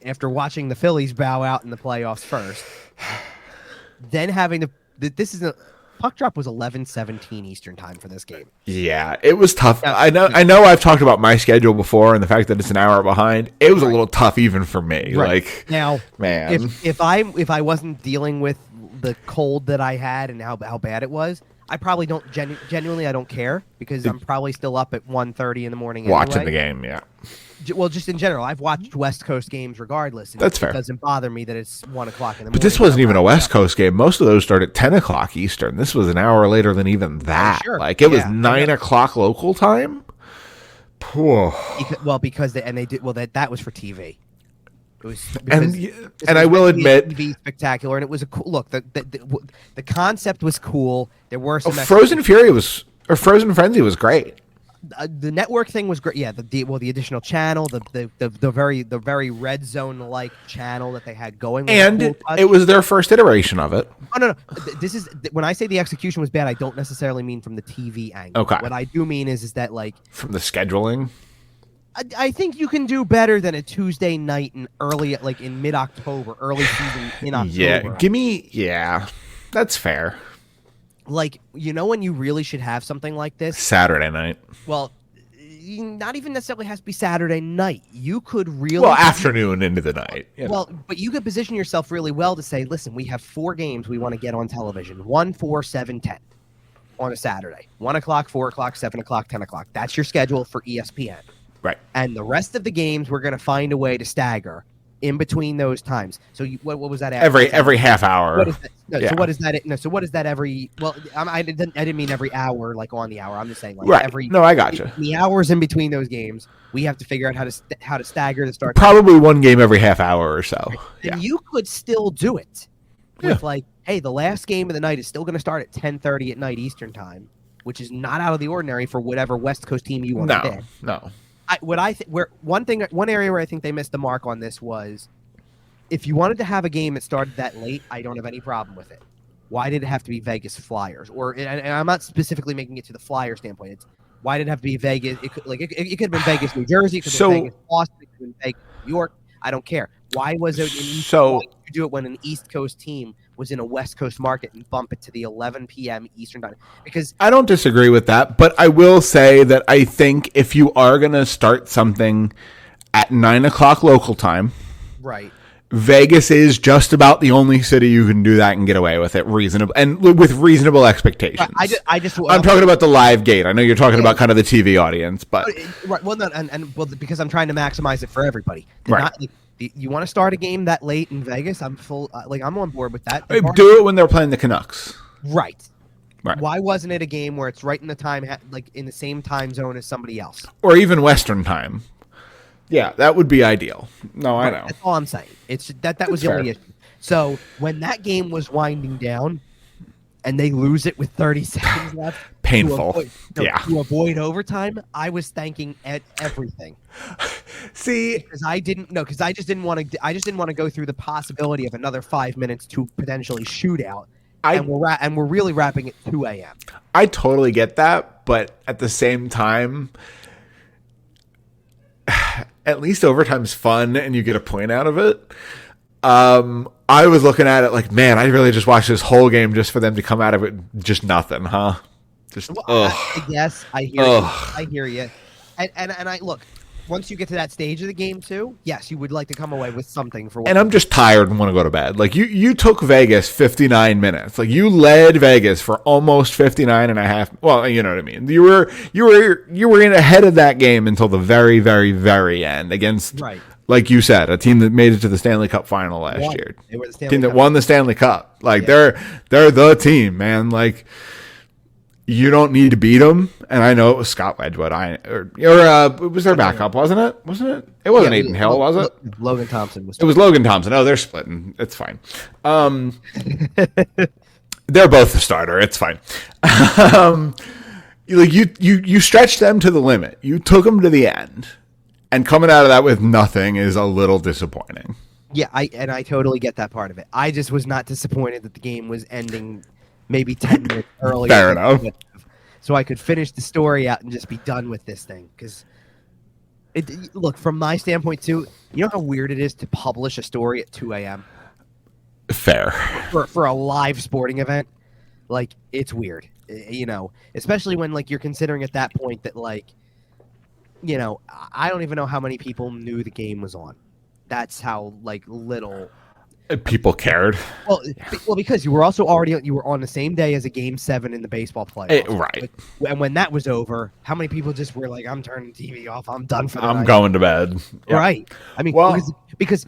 After watching the Phillies bow out in the playoffs first, then having puck drop was 11:17 Eastern time for this game. Yeah, it was tough. I know I've talked about my schedule before and the fact that it's an hour behind. It was a little tough even for me. Right. Now, man, if I wasn't dealing with the cold that I had and how bad it was, I probably don't genuinely. I don't care because I'm probably still up at 1:30 in the morning watching anyway. the game. Yeah. Well, just in general, I've watched West Coast games regardless. And That's fair. It doesn't bother me that it's 1:00 in the morning. But this wasn't even a West Coast game. Most of those start at 10 o'clock Eastern. This was an hour later than even that. Sure. Like it was 9 o'clock local time. Poor. Because they did that was for TV. It was and I will admit, TV spectacular, and it was a cool look. The concept was cool. There were some Frozen Frenzy was great. The network thing was great. Yeah, the additional channel, the very red zone like channel that they had going, and it was their first iteration of it. Oh no, this is when I say the execution was bad. I don't necessarily mean from the TV angle. Okay, what I do mean is that like from the scheduling. I think you can do better than a Tuesday night in in mid-October, early season in October. Yeah, that's fair. Like, when you really should have something like this? Saturday night. Well, not even necessarily has to be Saturday night. You could really... Well, afternoon into the night. Well, but you could position yourself really well to say, listen, we have 4 games we want to get on television. 1, 4, 7, 10 on a Saturday. 1 o'clock, 4 o'clock, 7 o'clock, 10 o'clock. That's your schedule for ESPN. Right. And the rest of the games, we're going to find a way to stagger in between those times. So what was that? Every half hour. What is that? No, yeah. So what is that? No. So what is that every? Well, I didn't mean every hour, like on the hour. I'm just saying like every. No, I got you. The hours in between those games, we have to figure out how to stagger the start. Probably one game every half hour or so. Right. And you could still do it with hey, the last game of the night is still going to start at 10:30 at night Eastern time, which is not out of the ordinary for whatever West Coast team you want to pick. No. One area where I think they missed the mark on this was, if you wanted to have a game that started that late, I don't have any problem with it. Why did it have to be Vegas Flyers? And I'm not specifically making it to the Flyer standpoint. It's why did it have to be Vegas? It could have been Vegas, New Jersey. It could have been Vegas, Boston. It could have been Vegas, New York. I don't care. Why was it? Why did you do it when an East Coast team was in a West Coast market and bump it to the 11 p.m. Eastern time? Because I don't disagree with that, but I will say that I think if you are going to start something at 9 o'clock local time, right? Vegas is just about the only city you can do that and get away with it with reasonable expectations. I'm talking about the live gate. I know you're talking about kind of the TV audience, but right. Well, no, because I'm trying to maximize it for everybody. You want to start a game that late in Vegas? I'm on board with that. Do it when they're playing the Canucks. Right. Why wasn't it a game where it's right in the time, like in the same time zone as somebody else, or even Western time? Yeah, that would be ideal. No, I know. That's all I'm saying. It's that was the only issue. So when that game was winding down, and they lose it with 30 seconds left, painful. To avoid overtime, I was thanking everything. See, because I just didn't want to go through the possibility of another 5 minutes to potentially shootout. And we're really wrapping at 2 a.m. I totally get that, but at the same time, at least overtime's fun and you get a point out of it. I was looking at it like, man, I really just watched this whole game just for them to come out of it just nothing, huh? Yes, I hear you. I hear you. And I look, once you get to that stage of the game too, yes, you would like to come away with something for. And I'm just tired and want to go to bed. Like you took Vegas 59 minutes. Like you led Vegas for almost 59 and a half. Well, you know what I mean. You were in ahead of that game until the very, very, very end against, like you said, a team that made it to the Stanley Cup final last year. They were the Stanley team that Cup. Won the Stanley Cup. Like they're the team, man. Like. You don't need to beat them, and I know it was Scott Wedgwood. It was their backup, wasn't it? It wasn't Aiden Hill, was it? Logan Thompson was. It was Logan Thompson. Oh, they're splitting. It's fine. They're both the starter. It's fine. You stretched them to the limit. You took them to the end, and coming out of that with nothing is a little disappointing. Yeah, I totally get that part of it. I just was not disappointed that the game was ending. Maybe 10 minutes earlier. Fair enough. So I could finish the story out and just be done with this thing. Because, look, from my standpoint, too, you know how weird it is to publish a story at 2 a.m.? Fair. For a live sporting event? Like, it's weird. Especially when, like, you're considering at that point that, like, I don't even know how many people knew the game was on. That's how, like, little... People cared. Well, because you were also you were on the same day as a Game 7 in the baseball playoffs. Right. And when that was over, how many people just were like, I'm turning the TV off. I'm done for the night. I'm going to bed. Yeah. Right. I mean, because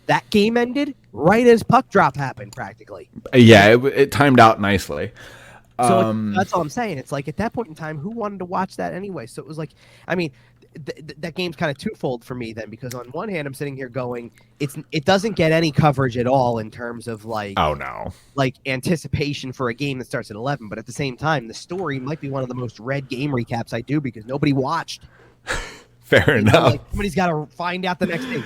that game ended right as puck drop happened, practically. Yeah, it timed out nicely. So that's all I'm saying. It's like at that point in time, who wanted to watch that anyway? So it was like, I mean, that game's kind of twofold for me then, because on one hand, I'm sitting here going, it doesn't get any coverage at all in terms of like, oh no, like anticipation for a game that starts at 11. But at the same time, the story might be one of the most read game recaps I do because nobody watched. Fair enough. Like, somebody's got to find out the next day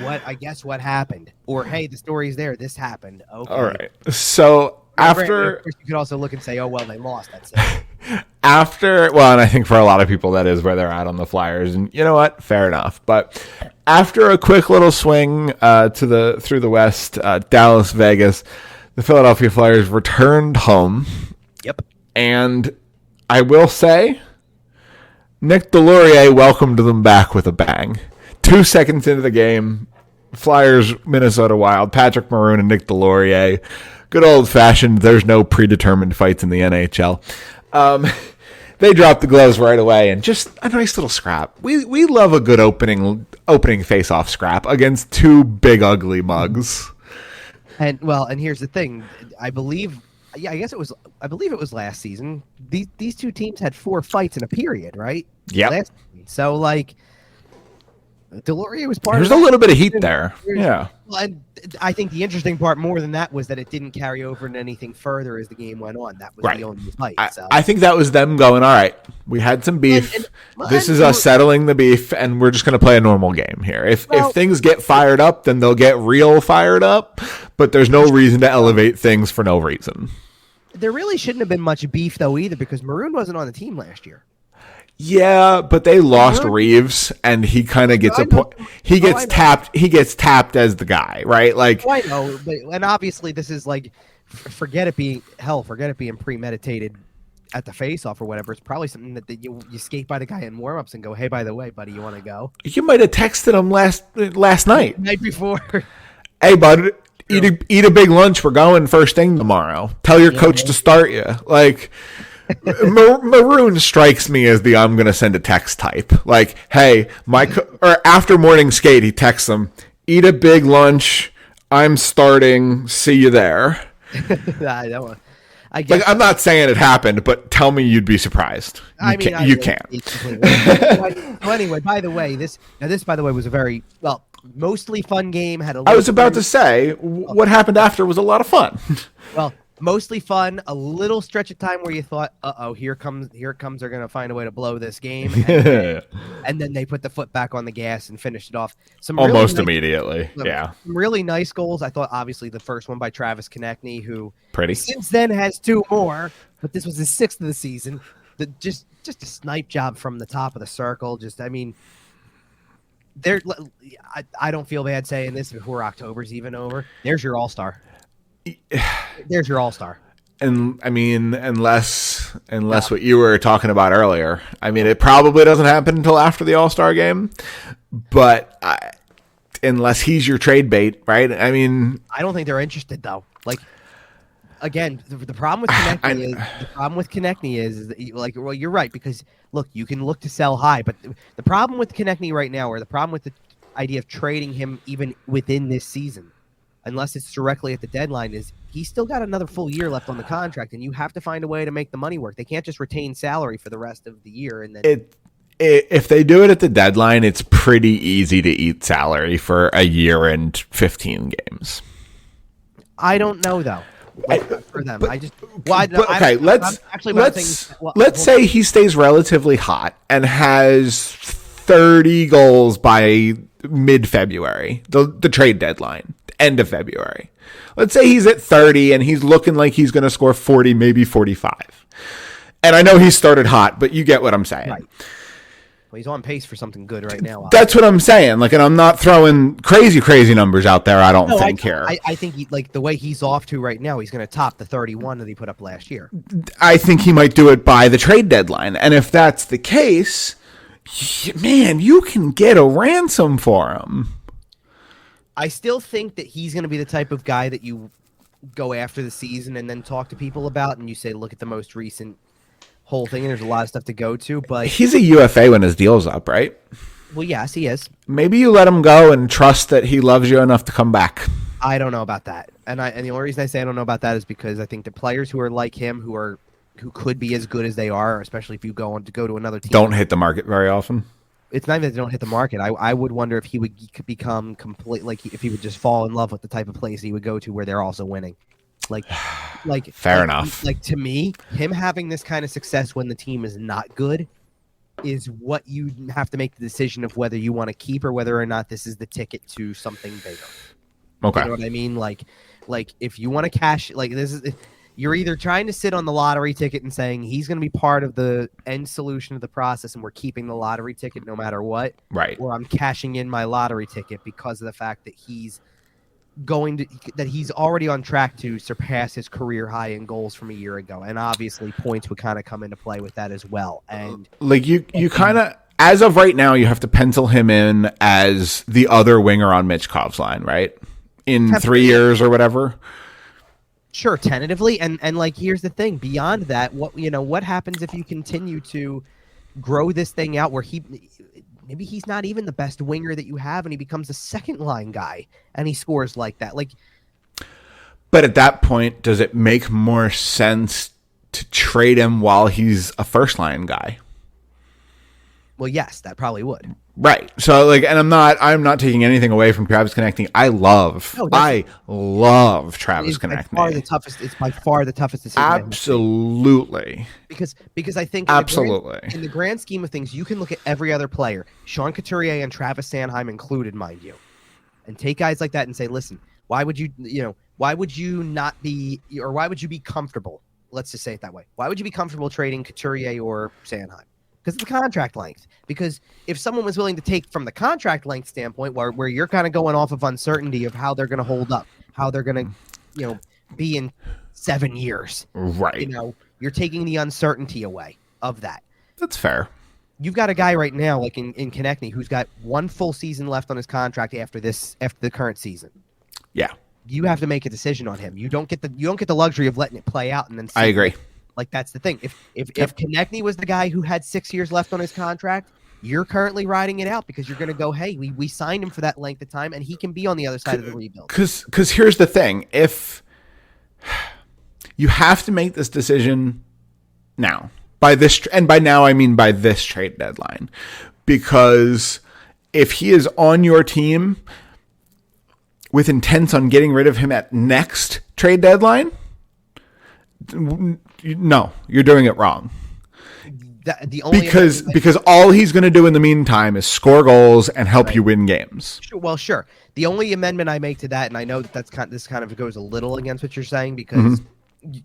what happened, or hey, the story's there. This happened. Okay. All right. So after, of course, you could also look and say, oh well, they lost. That's it. And I think for a lot of people that is where they're at on the Flyers, and you know what? Fair enough. But after a quick little swing through the West, Dallas, Vegas, the Philadelphia Flyers returned home. Yep. And I will say, Nick Delorier welcomed them back with a bang. 2 seconds into the game, Flyers, Minnesota Wild, Patrick Maroon and Nick Delorier. Good old-fashioned, there's no predetermined fights in the NHL. They dropped the gloves right away, and just a nice little scrap. We love a good opening face-off scrap against two big, ugly mugs. And here's the thing. I believe it was last season. These two teams had 4 fights in a period, right? Yeah. So, like, Delorier was part There's of a little bit of heat there. Yeah. Well, and I think the interesting part more than that was that it didn't carry over into anything further as the game went on. That was right. the only fight. I think that was them going, all right, we had some beef. This is us settling the beef, and we're just going to play a normal game here. If things get fired up, then they'll get real fired up, but there's no reason to elevate things for no reason. There really shouldn't have been much beef, though, either, because Maroon wasn't on the team last year. Yeah, but they lost Reeves, and he kind of gets he gets tapped. He gets tapped as the guy, right? Like, I know, and obviously this is like, forget it being premeditated at the face-off or whatever. It's probably something that you skate by the guy in warm-ups and go, hey, by the way, buddy, you want to go? You might have texted him last night, night before. Hey, bud, eat a big lunch. We're going first thing tomorrow. Tell your coach to start you. Like. Maroon strikes me as the I'm going to send a text type. Like, hey, or after morning skate, he texts them, eat a big lunch. I'm starting. See you there. I'm not saying it happened, but tell me you'd be surprised. You can't. So anyway, by the way, this was a very, mostly fun game. I was about to say, what happened after was a lot of fun. Well, mostly fun, a little stretch of time where you thought, here comes they're going to find a way to blow this game. And then they put the foot back on the gas and finished it off. Almost immediately, yeah. Some really nice goals. I thought, obviously, the first one by Travis Konechny, who since then has 2 more, but this was his 6th of the season. Just a snipe job from the top of the circle. I don't feel bad saying this before October's even over. There's your all-star. There's your all-star. And I mean, unless what you were talking about earlier, I mean, it probably doesn't happen until after the all-star game, but unless he's your trade bait, right? I mean, I don't think they're interested though. Like, again, the problem with Konechny is that, like, well, you're right, because look, you can look to sell high, but the problem with Konechny right now, or the problem with the idea of trading him even within this season, unless it's directly at the deadline, is he's still got another full year left on the contract, and you have to find a way to make the money work. They can't just retain salary for the rest of the year. And then if they do it at the deadline, it's pretty easy to eat salary for a year and 15 games. I don't know, though. For them, let's say he stays relatively hot and has 30 goals by mid-February, the trade deadline. End of February. Let's say he's at 30 and he's looking like he's going to score 40, maybe 45. And I know he started hot, but you get what I'm saying. Right. Well, he's on pace for something good right now. That's what I'm saying. Like, and I'm not throwing crazy numbers out there. I don't think here. I think the way he's off to right now, he's going to top the 31 that he put up last year. I think he might do it by the trade deadline. And if that's the case, man, you can get a ransom for him. I still think that he's going to be the type of guy that you go after the season and then talk to people about, and you say, look at the most recent whole thing, and there's a lot of stuff to go to. But he's a UFA when his deal's up, right? Well, yes, he is. Maybe you let him go and trust that he loves you enough to come back. I don't know about that, and the only reason I say I don't know about that is because I think the players who are like him, who could be as good as they are, especially if you go to another team, don't hit the market very often. It's not even that they don't hit the market. I would wonder if he would become if he would just fall in love with the type of place he would go to where they're also winning. Fair enough. Like, to me, him having this kind of success when the team is not good is what you have to make the decision of whether you want to keep or whether or not this is the ticket to something bigger. Okay. You know what I mean? Like if you want to cash, like this is, you're either trying to sit on the lottery ticket and saying he's going to be part of the end solution of the process and we're keeping the lottery ticket no matter what. Right. Or I'm cashing in my lottery ticket because of the fact that he's already on track to surpass his career high in goals from a year ago. And obviously points would kind of come into play with that as well. And like you kind of, as of right now, you have to pencil him in as the other winger on Mitchkov's line, right? In 3 years or whatever. Sure, tentatively. And like, here's the thing. Beyond that, what happens if you continue to grow this thing out where maybe he's not even the best winger that you have and he becomes a second line guy and he scores like that. But at that point, does it make more sense to trade him while he's a first line guy? Well, yes, that probably would. Right. So and I'm not taking anything away from Travis Konechny. I love Travis Konechny. It's by far the toughest decision. Absolutely. Because I think in the grand scheme of things, you can look at every other player, Sean Couturier and Travis Sanheim included, mind you, and take guys like that and say, listen, why would you not be, or why would you be comfortable? Let's just say it that way. Why would you be comfortable trading Couturier or Sanheim? Because of the contract length. Because if someone was willing to take from the contract length standpoint, where you're kind of going off of uncertainty of how they're going to hold up, how they're going to, be in 7 years, right? You're taking the uncertainty away of that. That's fair. You've got a guy right now, like in Konechny, who's got one full season left on his contract after the current season. Yeah, you have to make a decision on him. You don't get the luxury of letting it play out and then. I agree. Like, that's the thing. If Konechny was the guy who had 6 years left on his contract, you're currently riding it out because you're going to go, hey, we signed him for that length of time, and he can be on the other side of the rebuild. Because here's the thing. If you have to make this decision now, by now I mean by this trade deadline, because if he is on your team with intents on getting rid of him at next trade deadline, no, you're doing it wrong. Because all he's going to do in the meantime is score goals and help you win games. Sure. The only amendment I make to that, and I know that this kind of goes a little against what you're saying, because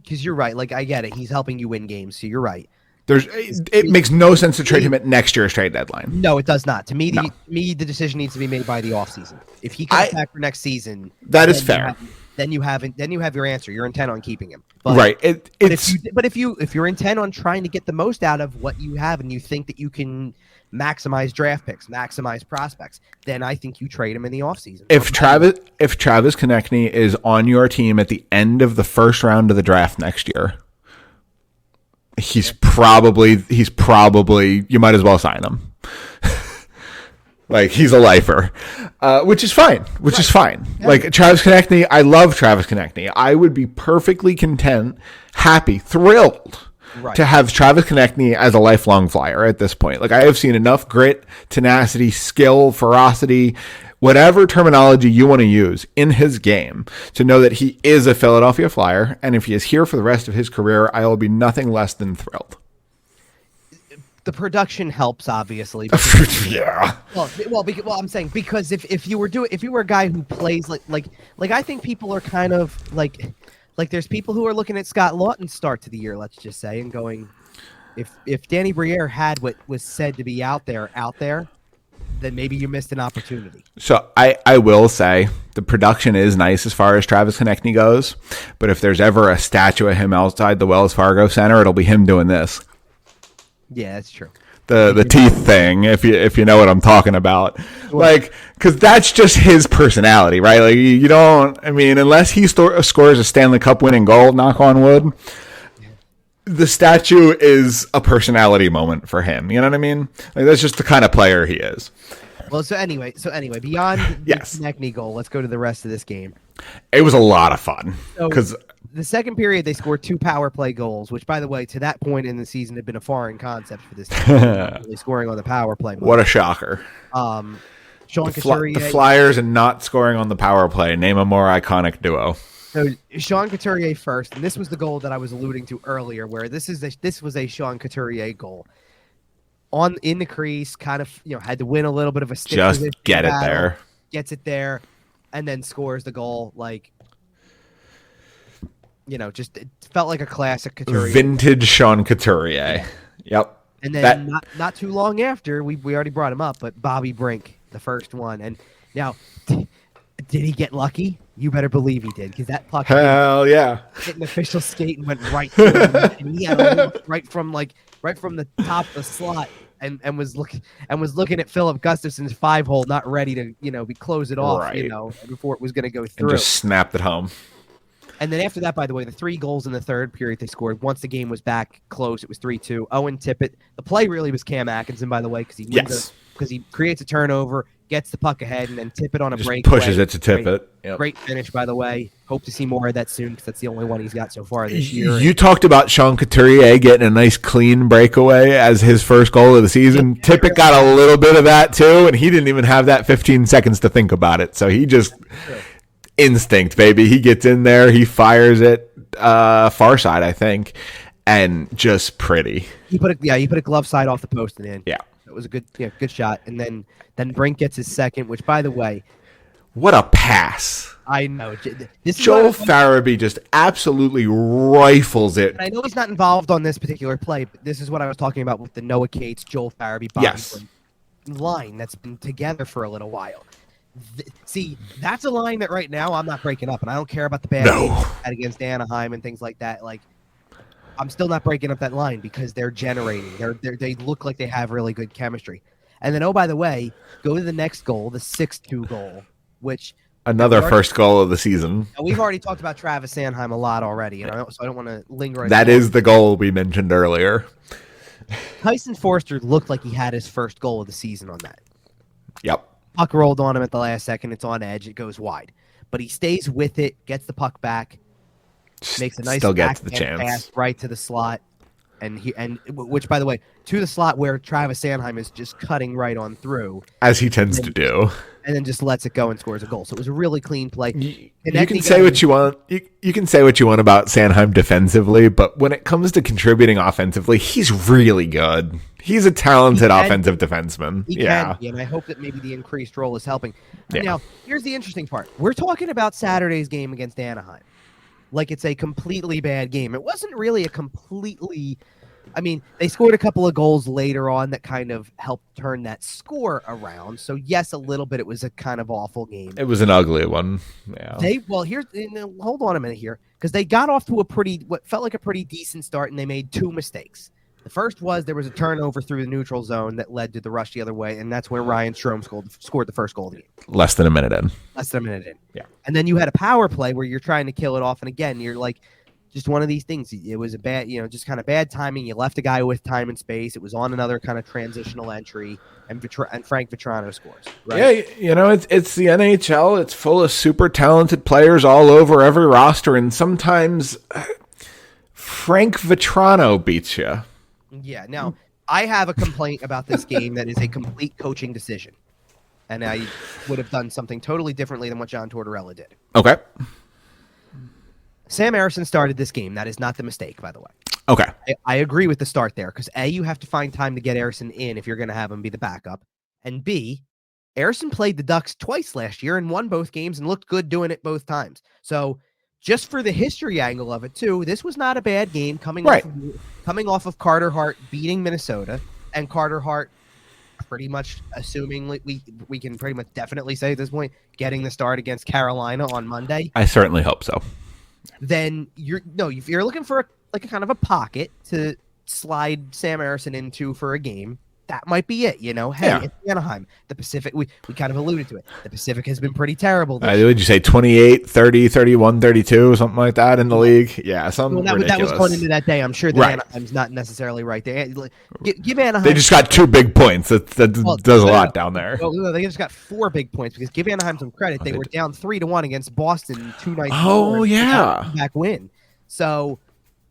you're right. Like, I get it. He's helping you win games, so you're right. It makes no sense to trade him at next year's trade deadline. No, it does not. To me, the decision needs to be made by the offseason. If he comes back for next season, that is fair. Then you have your answer. You're intent on keeping him. Right. But if you're intent on trying to get the most out of what you have and you think that you can maximize draft picks, maximize prospects, then I think you trade him in the offseason. If Travis Konechny is on your team at the end of the first round of the draft next year, he's probably you might as well sign him. Like, he's a lifer, which is fine. Yeah. Like, Travis Konechny, I love Travis Konechny. I would be perfectly content, happy, thrilled to have Travis Konechny as a lifelong Flyer at this point. Like, I have seen enough grit, tenacity, skill, ferocity, whatever terminology you want to use in his game to know that he is a Philadelphia Flyer. And if he is here for the rest of his career, I will be nothing less than thrilled. The production helps, obviously. Yeah. Well, I'm saying, because if you were a guy who plays like I think people are kind of like there's people who are looking at Scott Lawton's start to the year, let's just say, and going, if Danny Briere had what was said to be out there, then maybe you missed an opportunity. So I will say the production is nice as far as Travis Konechny goes, but if there's ever a statue of him outside the Wells Fargo Center, it'll be him doing this. Yeah, that's true. the teeth thing, if you know what I'm talking about. Like, because that's just his personality, right? Like, you don't, I mean, unless he scores a Stanley Cup winning goal, knock on wood, the statue is a personality moment for him. You know what I mean? Like, that's just the kind of player he is. Well, so anyway, beyond the Konechny goal, let's go to the rest of this game. It was a lot of fun because the second period they scored 2 power play goals, which, by the way, to that point in the season had been a foreign concept for this team, really scoring on the power play. What a shocker! Sean Couturier, the Flyers and not scoring on the power play. Name a more iconic duo. So Sean Couturier first, and this was the goal that I was alluding to earlier, where this was a Sean Couturier goal. In the crease, kind of had to win a little bit of a stick. Just get it there. Gets it there, and then scores the goal. Like, just it felt like a classic Couturier. Vintage Sean Couturier. Yep. And then not too long after, we already brought him up, but Bobby Brink, the first one. And now, did he get lucky? You better believe he did, because that puck hit an official skate and went right through him. And he had a look right from the top of the slot and was looking at Philip Gustafson's 5-hole, not ready to close it off, before it was going to go through. And just snapped it home. And then after that, by the way, the 3 goals in the third period they scored. Once the game was back close, it was 3-2. Owen Tippett. The play really was Cam Atkinson, by the way, because he creates a turnover, gets the puck ahead, and then Tippett on a break. Pushes it to Tippett. Yep. Great finish, by the way. Hope to see more of that soon, because that's the only one he's got so far this year. You talked about Sean Couturier getting a nice clean breakaway as his first goal of the season. Tippett got a little bit of that too, and he didn't even have that 15 seconds to think about it. So he just instinct, baby. He gets in there, he fires it far side, I think, and just pretty. He put a glove side off the post and in. Yeah. It was a good shot. And then Brink gets his second, which, by the way, what a pass. I know. Joel Farabee just absolutely rifles it. And I know he's not involved on this particular play, but this is what I was talking about with the Noah Cates, Joel Farabee, Bobby Brink line that's been together for a little while. See, that's a line that right now I'm not breaking up, and I don't care about the bad games against Anaheim and things like that. Like, I'm still not breaking up that line because they're generating. They look like they have really good chemistry. And then, oh, by the way, go to the next goal, the 6-2 goal, which another first goal of the season. We've already talked about Travis Sanheim a lot already, so I don't want to linger. That is the goal we mentioned earlier. Tyson Foerster looked like he had his first goal of the season on that. Yep. Puck rolled on him at the last second. It's on edge. It goes wide. But he stays with it, gets the puck back, makes a nice still gets the chance pass right to the slot. And which, by the way, to the slot where Travis Sanheim is just cutting right on through. As he tends to do. And then just lets it go and scores a goal. So it was a really clean play. You can say what you want. You can say what you want about Sanheim defensively, but when it comes to contributing offensively, he's really good. He's a talented offensive defenseman. He can be, and I hope that maybe the increased role is helping. Yeah. Now, here's the interesting part. We're talking about Saturday's game against Anaheim like it's a completely bad game. It wasn't really a completely... I mean, they scored a couple of goals later on that kind of helped turn that score around. So, yes, a little bit. It was a kind of awful game. It was an ugly one. Yeah. Hold on a minute here, because they got off to what felt like a pretty decent start, and they made 2 mistakes. The first was there was a turnover through the neutral zone that led to the rush the other way, and that's where Ryan Strome scored the first goal of the game. Less than a minute in. Yeah. And then you had a power play where you're trying to kill it off, and again, you're like, just one of these things. It was a bad, just kind of bad timing. You left a guy with time and space. It was on another kind of transitional entry, and Frank Vetrano scores. Right? Yeah, it's the NHL. It's full of super talented players all over every roster, and sometimes Frank Vetrano beats you. Yeah. Now, I have a complaint about this game that is a complete coaching decision, and I would have done something totally differently than what John Tortorella did. Okay. Sam Ersson started this game. That is not the mistake, by the way. Okay. I agree with the start there, because A, you have to find time to get Ersson in if you're going to have him be the backup, and B, Ersson played the Ducks twice last year and won both games and looked good doing it both times. So just for the history angle of it, too, this was not a bad game coming off of Carter Hart beating Minnesota, and Carter Hart pretty much, assuming we can pretty much definitely say at this point, getting the start against Carolina on Monday. I certainly hope so. Then if you're looking for a kind of a pocket to slide Sam Ersson into for a game, that might be it. Hey, it's Anaheim. The Pacific, we kind of alluded to it. The Pacific has been pretty terrible. Would you say 28, 30, 31, 32, something like that in the league? Yeah, something ridiculous. That was going into that day. I'm sure that Anaheim's not necessarily right there. Give Anaheim. They just got 2 big points. That does a lot down there. Well, they just got 4 big points because give Anaheim some credit. They were down 3-1 against Boston 2 nights. Oh, yeah. Back win. So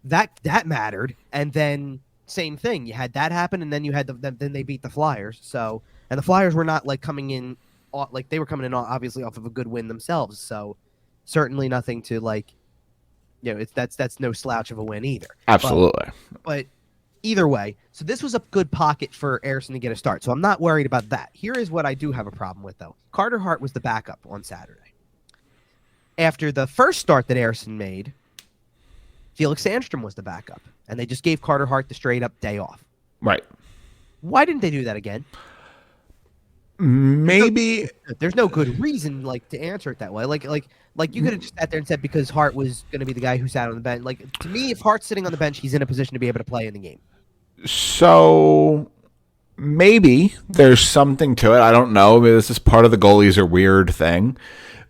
that mattered. And then same thing. You had that happen, and then you had then they beat the Flyers. So, and the Flyers were not like coming in, like they were coming in obviously off of a good win themselves. So certainly nothing to that's no slouch of a win either. Absolutely. But either way, so this was a good pocket for Ersson to get a start. So I'm not worried about that. Here is what I do have a problem with though. Carter Hart was the backup on Saturday. After the first start that Ersson made, Felix Sandstrom was the backup, and they just gave Carter Hart the straight-up day off. Right. Why didn't they do that again? Maybe there's no good reason to answer it that way. Like you could have just sat there and said because Hart was going to be the guy who sat on the bench. Like to me, if Hart's sitting on the bench, he's in a position to be able to play in the game. So maybe there's something to it. I don't know. Maybe this is part of the goalies are weird thing.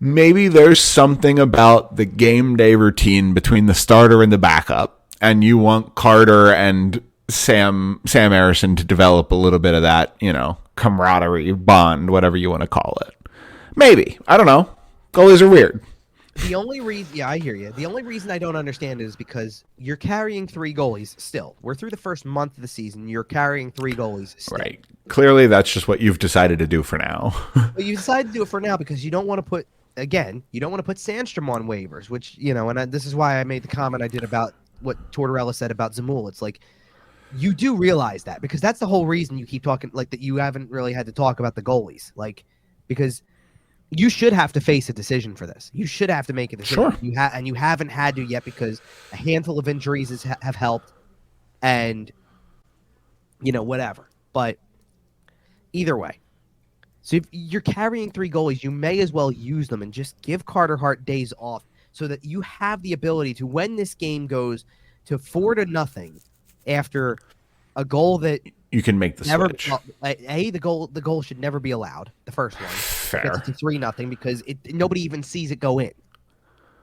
Maybe there's something about the game day routine between the starter and the backup, and you want Carter and Sam Ersson to develop a little bit of that, camaraderie, bond, whatever you want to call it. Maybe. I don't know. Goalies are weird. The only reason, I hear you. The only reason I don't understand it is because you're carrying 3 goalies still. We're through the first month of the season. You're carrying 3 goalies still. Right. Clearly, that's just what you've decided to do for now. But you decided to do it for now because you don't want to put Sandstrom on waivers, which, this is why I made the comment I did about what Tortorella said about Zamula. It's like, you do realize that because that's the whole reason you keep talking that you haven't really had to talk about the goalies, because you should have to face a decision for this. You should have to make a decision. Sure. And you haven't had to yet because a handful of injuries have helped and, whatever. But either way. So if you're carrying 3 goalies, you may as well use them and just give Carter Hart days off so that you have the ability to, when this game goes to 4-0 after a goal that you can make the switch. The goal should never be allowed. The first one. Fair. It's 3-0 because nobody even sees it go in.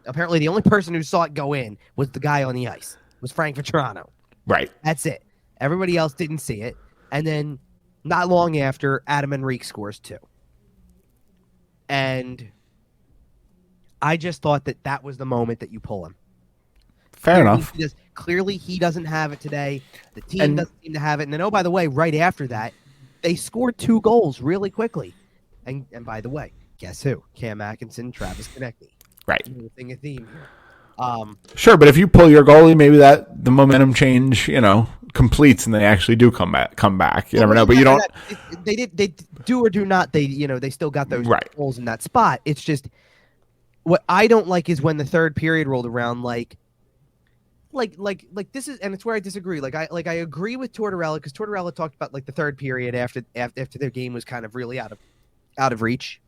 Apparently, the only person who saw it go in was the guy on the ice. Was Frank Vetrano. Right. That's it. Everybody else didn't see it. And then not long after, Adam Henrique scores 2. And I just thought that was the moment that you pull him. Fair enough. Clearly, he doesn't have it today. The team doesn't seem to have it. And then, by the way, right after that, they scored 2 goals really quickly. And by the way, guess who? Cam Atkinson, Travis Konecny. Right. Thing a theme here. Sure, but if you pull your goalie, maybe the momentum change, completes and they actually do come back. You never know, but you don't. They do or do not. They still got those goals in that spot. It's just what I don't like is when the third period rolled around, like this is, and it's where I disagree. I agree with Tortorella because Tortorella talked about the third period after their game was kind of really out of reach.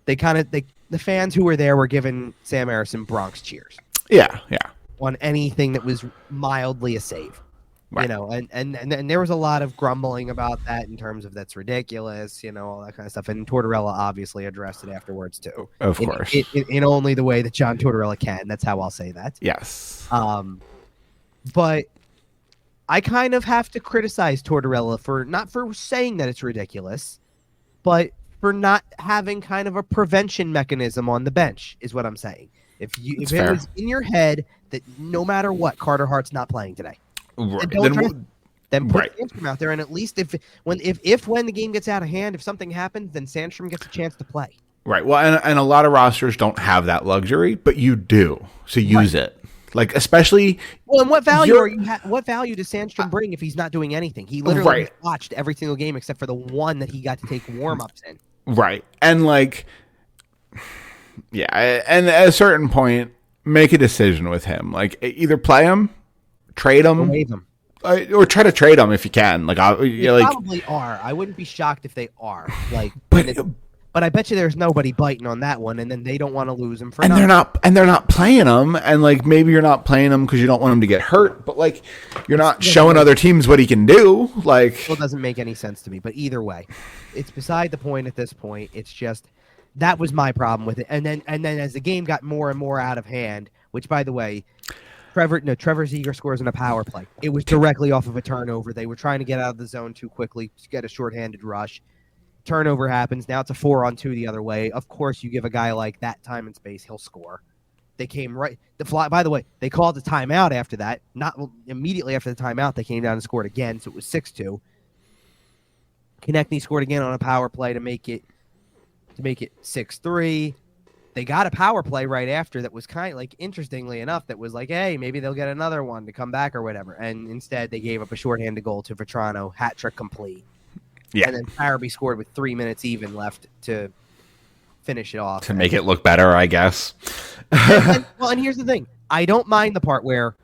The fans who were there were giving Sam Ersson Bronx cheers. Yeah. On anything that was mildly a save. Right. And there was a lot of grumbling about that in terms of that's ridiculous, all that kind of stuff. And Tortorella obviously addressed it afterwards too. Of course. In only the way that John Tortorella can. That's how I'll say that. Yes. But I kind of have to criticize Tortorella for not for saying that it's ridiculous, but for not having kind of a prevention mechanism on the bench is what I'm saying. If it was in your head that no matter what, Carter Hart's not playing today, right. then put Sandstrom out there, and at least if when the game gets out of hand, if something happens, then Sandstrom gets a chance to play. Right. Well, and a lot of rosters don't have that luxury, but you do, so use it. Especially. Well, and what value what value does Sandstrom bring if he's not doing anything? He literally watched every single game except for the one that he got to take warm-ups in. Right. And and at a certain point, make a decision with him. Either play him, trade him, or waive him. Or try to trade him if you can. They probably are. I wouldn't be shocked if they are. But But I bet you there's nobody biting on that one, and then they don't want to lose him for and nothing. they're not playing him, and like maybe you're not playing him because you don't want him to get hurt, but like you're not showing other teams what he can do. Like, it doesn't make any sense to me. But either way, it's beside the point at this point. It's just that was my problem with it. And then as the game got more and more out of hand, which by the way, Trevor Zegras scores in a power play. It was directly off of a turnover. They were trying to get out of the zone too quickly to get a shorthanded rush. Turnover happens. Now it's a 4-on-2 the other way. Of course, you give a guy like that time and space, he'll score. They came right. By the way, they called the timeout after that. Not immediately after the timeout, they came down and scored again, so it was 6-2. Konechny scored again on a power play to make it 6-3. They got a power play right after that was kind of like, interestingly enough, that was like, hey, maybe they'll get another one to come back or whatever. And instead, they gave up a shorthanded goal to Vetrano, hat trick complete. Yeah. And then Farabee scored with 3 minutes even left to finish it off. To make it look better, I guess. and here's the thing. I don't mind the part where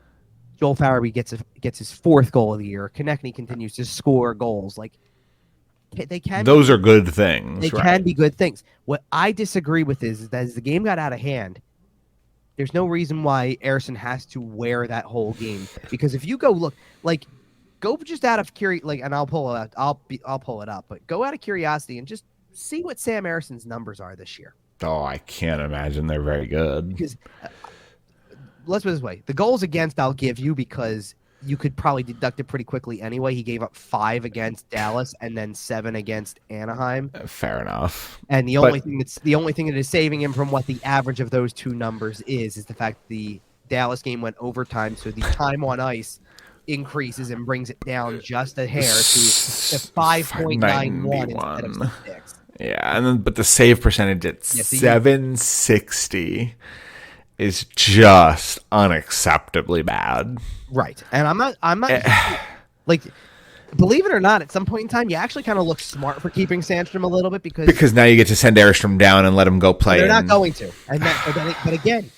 Joel Farabee gets his fourth goal of the year. Konechny continues to score goals. Like, they can. Those are good things. They can be good things. What I disagree with is that as the game got out of hand, there's no reason why Ersson has to wear that whole game. Because if you go look, like, go just out of curiosity, and I'll pull it up. I'll pull it up. But go out of curiosity and just see what Sam Ersson's numbers are this year. Oh, I can't imagine they're very good. Because let's put it this way: the goals against I'll give you because you could probably deduct it pretty quickly anyway. He gave up 5 against Dallas and then 7 against Anaheim. Fair enough. And the only thing that is saving him from what the average of those two numbers is the fact that the Dallas game went overtime, so the time on ice increases and brings it down just a hair to 5.91 instead of 6. Yeah, but the save percentage at 760 is just unacceptably bad. Right. And I'm not like, believe it or not, at some point in time, you actually kind of look smart for keeping Sandstrom a little bit because now you get to send Erstrom down and let him go play. They're not going to. But again,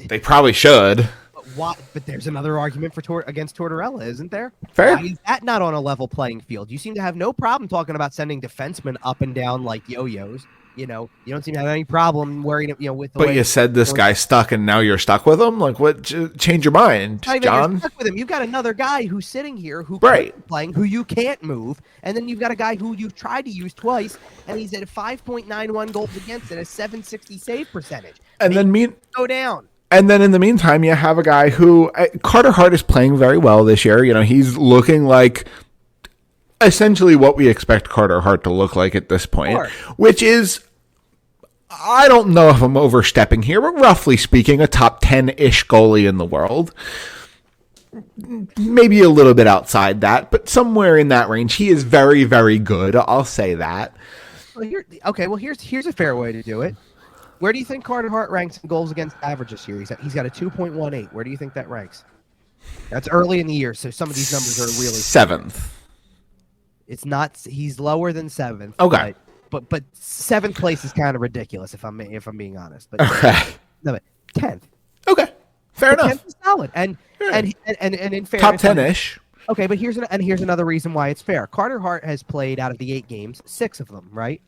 they probably should. But there's another argument against Tortorella, isn't there? Fair. Why is that not on a level playing field? You seem to have no problem talking about sending defensemen up and down like yo-yos. You don't seem to have any problem worrying, with the way. But you said this guy's stuck, and now you're stuck with him. Like, what? Change your mind, John. You're stuck with him. You've got another guy who's sitting here playing, who you can't move, and then you've got a guy who you've tried to use twice, and he's at a 5.91 goals against and a 760 save percentage. And then go down. And then in the meantime, you have a guy who Carter Hart is playing very well this year. He's looking like essentially what we expect Carter Hart to look like at this point, which is, I don't know if I'm overstepping here, but roughly speaking, a top 10-ish goalie in the world. Maybe a little bit outside that, but somewhere in that range. He is very, very good. I'll say that. Here's a fair way to do it. Where do you think Carter Hart ranks in goals against average this year? He's got a 2.18. Where do you think that ranks? That's early in the year, so some of these numbers are really 7th. It's not. He's lower than 7th. Okay, but 7th place is kind of ridiculous if I'm being honest. But okay, no, 10th. Okay, fair enough. 10th is solid, and in fairness, top 10-ish. Okay, but here's another reason why it's fair. Carter Hart has played out of the 8 games, 6 of them, right?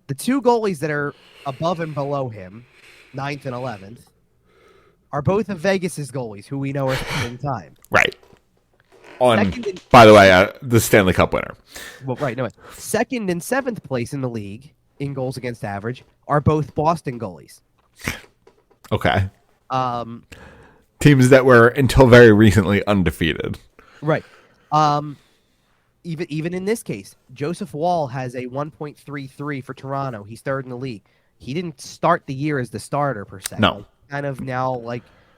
The 2 goalies that are above and below him, 9th and 11th, are both of Vegas's goalies, who we know are spending time. Right. By the way, the Stanley Cup winner. Well, right. No, 2nd and 7th place in the league in goals against average are both Boston goalies. Okay. Teams that were until very recently undefeated. Right. Even in this case, Joseph Wall has a 1.33 for Toronto. He's 3rd in the league. He didn't start the year as the starter per se. No.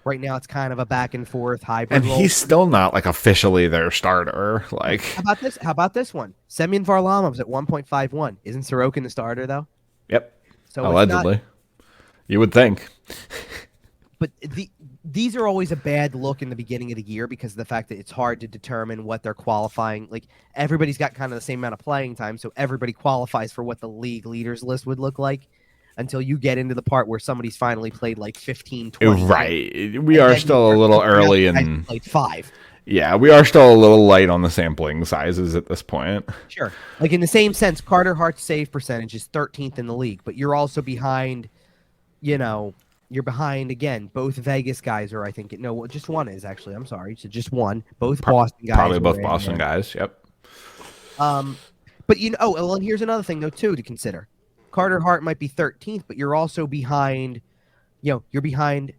Right now it's kind of a back and forth hybrid. And he's still not officially their starter. How about this one? Semyon Varlamov's at 1.51. Isn't Sorokin the starter though? Yep. So allegedly, you would think. But these are always a bad look in the beginning of the year because of the fact that it's hard to determine what they're qualifying. Like, everybody's got kind of the same amount of playing time, so everybody qualifies for what the league leaders list would look like until you get into the part where somebody's finally played 15, 20. Right. We are still a little early and played 5. Yeah, we are still a little light on the sampling sizes at this point. Sure. Like in the same sense, Carter Hart's save percentage is 13th in the league, but you're also behind, you're behind again. Both Vegas guys are, I think, just one is actually. I'm sorry, so just one. Both Boston guys. Probably both Boston guys. Yep. But and here's another thing though too to consider. Carter Hart might be 13th, but you're also behind. You're behind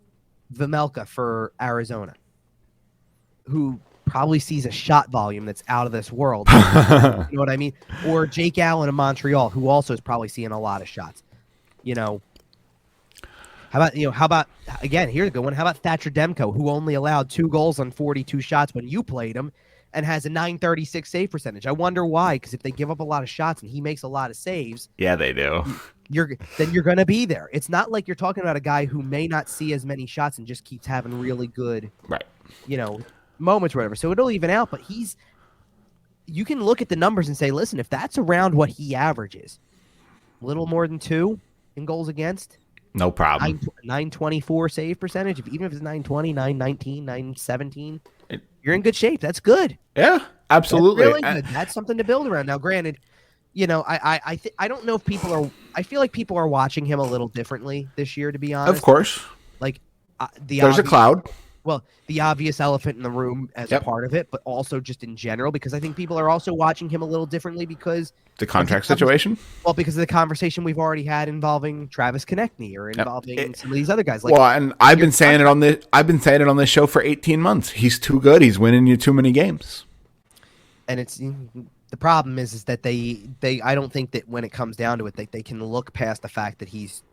Vejmelka for Arizona, who probably sees a shot volume that's out of this world. You know what I mean? Or Jake Allen in Montreal, who also is probably seeing a lot of shots. How about again, here's a good one. How about Thatcher Demko, who only allowed 2 goals on 42 shots when you played him and has a .936 save percentage? I wonder why, because if they give up a lot of shots and he makes a lot of saves. Yeah, they do. You're going to be there. It's not like you're talking about a guy who may not see as many shots and just keeps having really good, right, moments or whatever. So it'll even out, but you can look at the numbers and say, listen, if that's around what he averages, a little more than 2 in goals against, no problem. 924 save percentage, even if it's 920, 919, 917, you're in good shape. That's good. Yeah, absolutely. That's really good. That's something to build around. Now, granted, I don't know if people are. I feel like people are watching him a little differently this year, to be honest. Of course, like there's a cloud. Well, the obvious elephant in the room as a part of it, but also just in general, because I think people are also watching him a little differently because the contract situation. Well, because of the conversation we've already had involving Travis Konechny or involving some of these other guys. And I've been saying it on this. I've been saying it on this show for 18 months. He's too good. He's winning you too many games. And it's the problem is that they I don't think that when it comes down to it, they can look past the fact that he's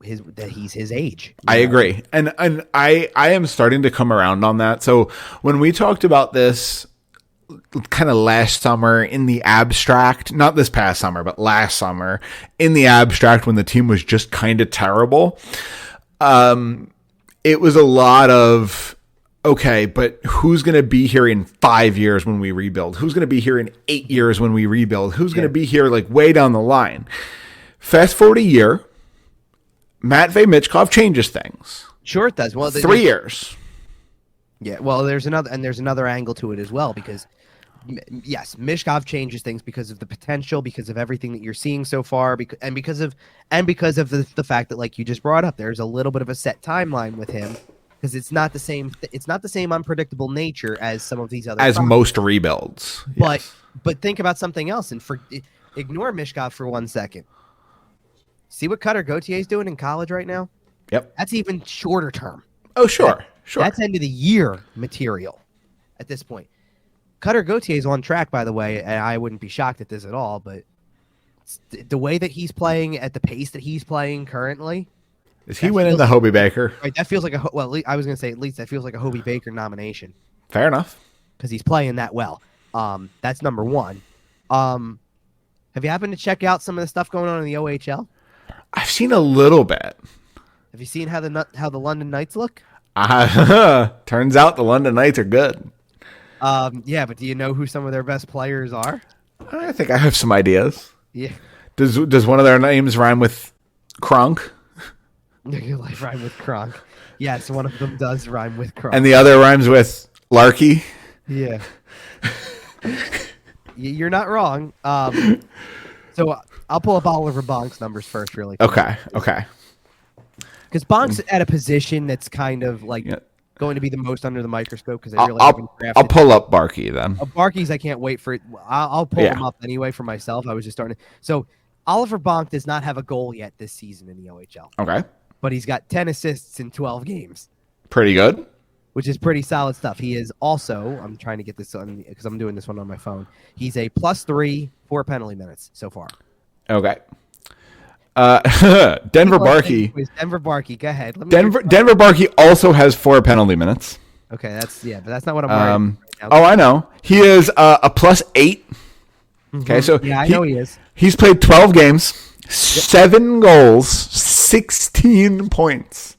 his age. I agree. And I am starting to come around on that. So when we talked about this kind of last summer in the abstract, not this past summer, but last summer in the abstract when the team was just kind of terrible, it was a lot of, okay, but who's going to be here in 5 years when we rebuild? Who's going to be here in 8 years when we rebuild? Who's going to be here like way down the line? Fast forward a year, Matvei Michkov changes things. Sure, it does. Well, 3 years. Yeah. Well, there's another angle to it as well, because yes, Michkov changes things because of the potential, because of everything that you're seeing so far, and because of the fact that, like you just brought up, there's a little bit of a set timeline with him, because it's not the same. It's not the same unpredictable nature as some of these other. As most rebuilds. But think about something else and ignore Michkov for 1 second. See what Cutter Gauthier is doing in college right now? Yep. That's even shorter term. Oh, sure. That's end of the year material at this point. Cutter Gauthier is on track, by the way, and I wouldn't be shocked at this at all, but the way that he's playing at the pace that he's playing currently. Is he winning the Hobie Baker? Right, that feels like I was going to say at least that feels like a Hobie Baker nomination. Fair enough. Because he's playing that well. That's number one. Have you happened to check out some of the stuff going on in the OHL? I've seen a little bit. Have you seen how the London Knights look? Turns out the London Knights are good. Yeah, but do you know who some of their best players are? I think I have some ideas. Yeah. Does one of their names rhyme with Kronk? Rhyme with Kronk. Yes, one of them does rhyme with Kronk. And the other rhymes with Larky? Yeah. You're not wrong. So I'll pull up Oliver Bonk's numbers first, really. Okay. Because Bonk's at a position that's kind of like going to be the most under the microscope because I'll pull up Barkey then. Barkey's, I can't wait for it. I'll pull him up anyway for myself. I was just starting. So Oliver Bonk does not have a goal yet this season in the OHL. Okay. But he's got 10 assists in 12 games. Pretty good. Which is pretty solid stuff. He is also, I'm trying to get this on because I'm doing this one on my phone. He's a +3 for penalty minutes so far. Okay. Denver Barkey. Denver Barkey, go ahead. Denver Barkey also has 4 penalty minutes. Okay, but that's not what I'm worried about right now. I know. He is a +8. Mm-hmm. Okay, so yeah, I know he is. He's played 12 games, 7 goals, 16 points.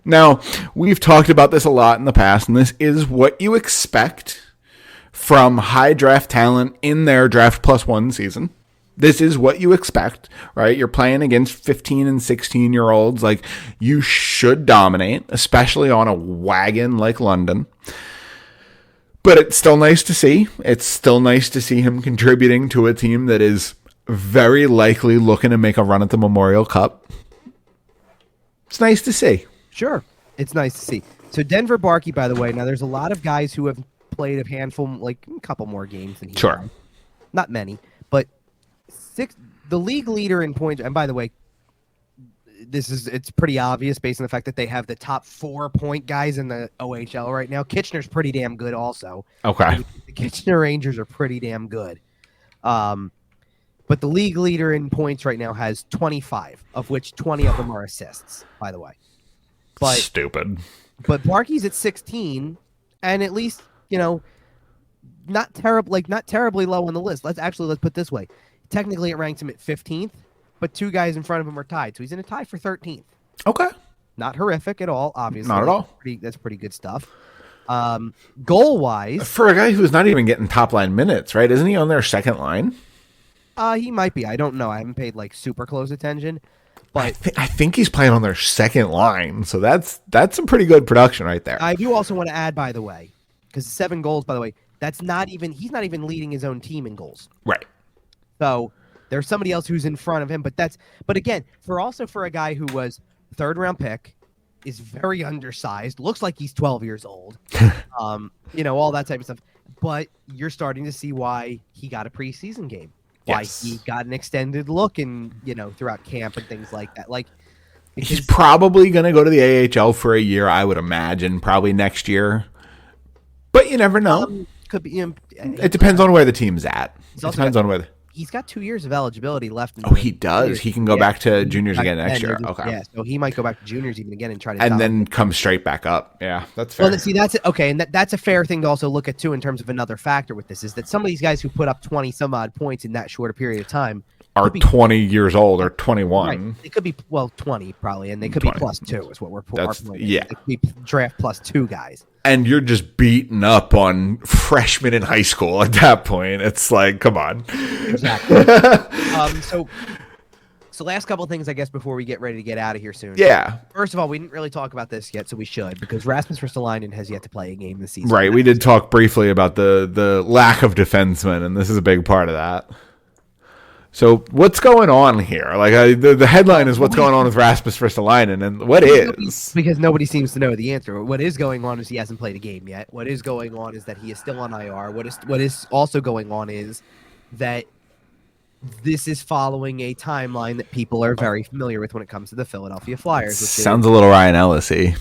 Now, we've talked about this a lot in the past, and this is what you expect from high draft talent in their draft +1 season. This is what you expect, right? You're playing against 15 and 16-year-olds. Like, you should dominate, especially on a wagon like London. But it's still nice to see. It's still nice to see him contributing to a team that is very likely looking to make a run at the Memorial Cup. It's nice to see. Sure. It's nice to see. So Denver Barkey, by the way, now there's a lot of guys who have played a handful, like a couple more games than he Sure. has. Not many, but the league leader in points, and by the way, it's pretty obvious based on the fact that they have the top 4-point guys in the OHL right now. Kitchener's pretty damn good also. Okay. The Kitchener Rangers are pretty damn good. But the league leader in points right now has 25, of which 20 of them are assists, by the way. But stupid. But Barkey's at 16, and at least, not terribly low on the list. Let's put it this way. Technically, it ranks him at 15th, but 2 guys in front of him are tied. So he's in a tie for 13th. Okay. Not horrific at all, obviously. Not at all. That's pretty good stuff. Goal-wise. For a guy who's not even getting top-line minutes, right? Isn't he on their second line? He might be. I don't know. I haven't paid, super close attention. But I think he's playing on their second line, so that's some pretty good production right there. I do also want to add, by the way, because 7 goals, by the way, he's not even leading his own team in goals. Right. So there's somebody else who's in front of him, but again, for a guy who was 3rd-round pick, is very undersized, looks like he's 12 years old, all that type of stuff. But you're starting to see why he got a preseason game. Why he got an extended look throughout camp and things like that. He's probably going to go to the AHL for a year, I would imagine, probably next year. But you never know. Could be. It depends on where the team's at. He's got 2 years of eligibility left. He does. He can go back to juniors again next year. Okay. Yeah, so he might go back to juniors even again and try to. And then come straight back up. Yeah, that's fair. Well, see, that's okay, and that's a fair thing to also look at too in terms of another factor with this is that some of these guys who put up 20 some odd points in that short a period of time are 20 years old or 21. Right. They could be 20 probably, and they could 20. Be +2 is what we're yeah. They could be draft +2 guys. And you're just beating up on freshmen in high school at that point. It's like, come on. Exactly. So last couple of things, I guess, before we get ready to get out of here soon. Yeah. First of all, we didn't really talk about this yet, so we should, because Rasmus Ristolainen has yet to play a game this season. Right. We did talk briefly about the lack of defensemen, and this is a big part of that. So what's going on here? The headline is what's going on with Rasmus Ristolainen, and what is? Because nobody seems to know the answer. What is going on is he hasn't played a game yet. What is going on is that he is still on IR. What is also going on is that this is following a timeline that people are very familiar with when it comes to the Philadelphia Flyers. Which sounds a little Ryan Ellis-y.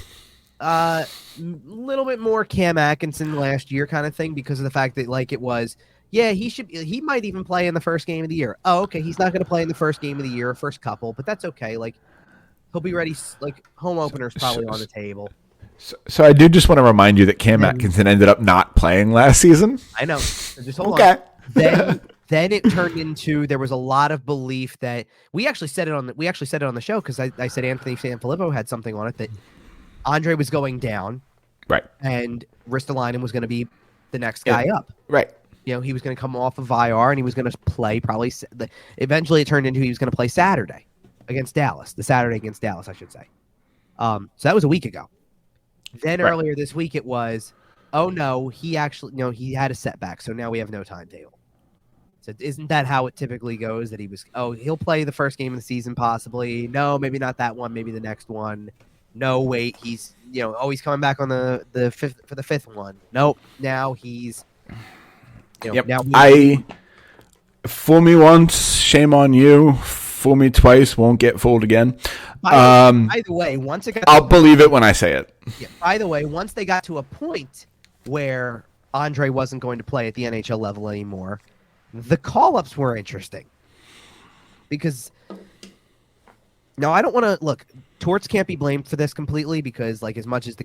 A little bit more Cam Atkinson last year kind of thing because of the fact that it was. Yeah, he might even play in the first game of the year. Oh, okay, he's not going to play in the first game of the year, first couple, but that's okay. He'll be ready. Home opener's probably on the table. So I do just want to remind you that Cam Atkinson ended up not playing last season. I know. So just hold on. Then it turned into there was a lot of belief that we actually said it on the show because I said Anthony Sanfilippo had something on it that Andrae was going down, right, and Ristolainen was going to be the next guy up, right. He was going to come off of IR and he was going to play probably. Eventually, it turned into he was going to play Saturday against Dallas. The Saturday against Dallas, I should say. So that was a week ago. Then earlier this week, it was, oh no, he actually he had a setback, so now we have no timetable. So isn't that how it typically goes? That he'll play the first game of the season possibly. No, maybe not that one. Maybe the next one. No, wait, he's he's coming back on the fifth for the fifth one. Nope, now he's. Yep. Fool me once, shame on you. Fool me twice, won't get fooled again. By the way, once it got I'll believe it when I say it. Yeah, by the way, once they got to a point where Andrae wasn't going to play at the NHL level anymore, the call-ups were interesting. Because now I don't want to look. Torts can't be blamed for this completely because, as much as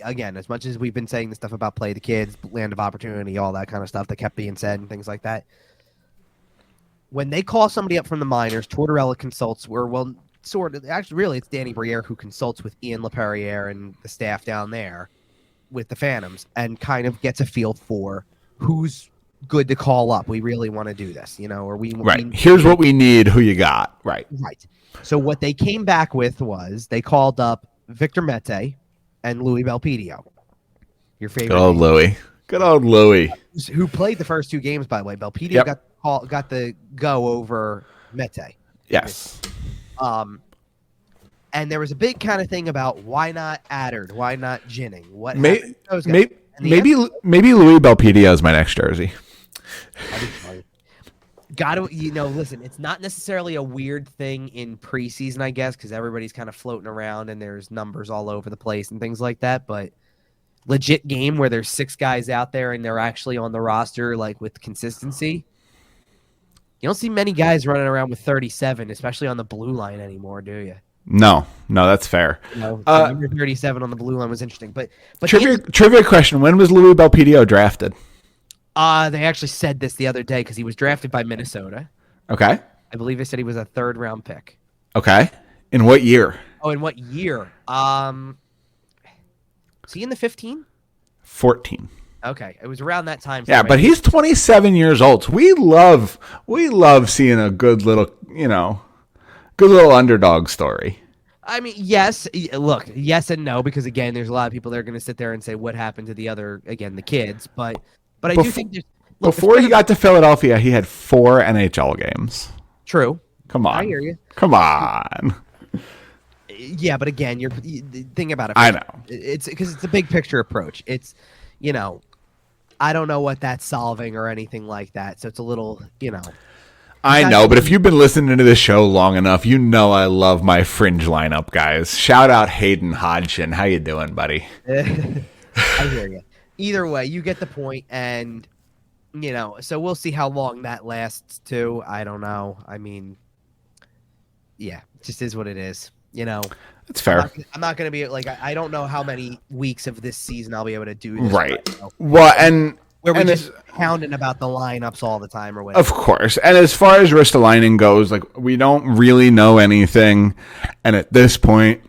as much as we've been saying the stuff about play the kids, land of opportunity, all that kind of stuff that kept being said and things like that. When they call somebody up from the minors, Tortorella consults, actually, it's Danny Briere who consults with Ian LaPerriere and the staff down there with the Phantoms and kind of gets a feel for who's good to call up. We really want to do this, or we right. Here's what we need. Who you got? Right. So what they came back with was they called up Victor Mete and Louis Belpedio. Your favorite? Good old Louis. Good old Louis. Who played the first 2 games, by the way. Belpedio got the go over Mete. Yes. And there was a big kind of thing about why not Addard, why not Ginning? What maybe answer, Louis Belpedio is my next jersey. Listen, it's not necessarily a weird thing in preseason, I guess, because everybody's kind of floating around and there's numbers all over the place and things like that. But legit game where there's 6 guys out there and they're actually on the roster, like with consistency. You don't see many guys running around with 37, especially on the blue line anymore, do you? No, that's fair. Number 37 on the blue line was interesting. But trivia question: when was Louis Belpedio drafted? They actually said this the other day because he was drafted by Minnesota. Okay. I believe they said he was a 3rd-round pick. Okay. In what year? Oh, in what year? Was he in the 15? 14. Okay, it was around that time. Yeah, but he's 27 years old. So we love seeing a good little underdog story. I mean, yes. Look, yes and no, because again, there's a lot of people that are going to sit there and say what happened to the kids. But I do think before he got to Philadelphia, he had 4 NHL games. True. Come on. I hear you. Come on. Yeah, but again, you're thinking about it. I know. It's because it's a big picture approach. It's, I don't know what that's solving or anything like that. So it's a little, I know, but if you've been listening to this show long enough, you know I love my fringe lineup, guys. Shout out Hayden Hodgson. How you doing, buddy? I hear you. Either way, you get the point, and, so we'll see how long that lasts, too. I don't know. I mean, yeah, it just is what it is. It's fair. I'm not going to be I don't know how many weeks of this season I'll be able to do this. Right. Well, and where we're just pounding about the lineups all the time or whatever. Of course. And as far as Ristolainen goes, we don't really know anything. And at this point,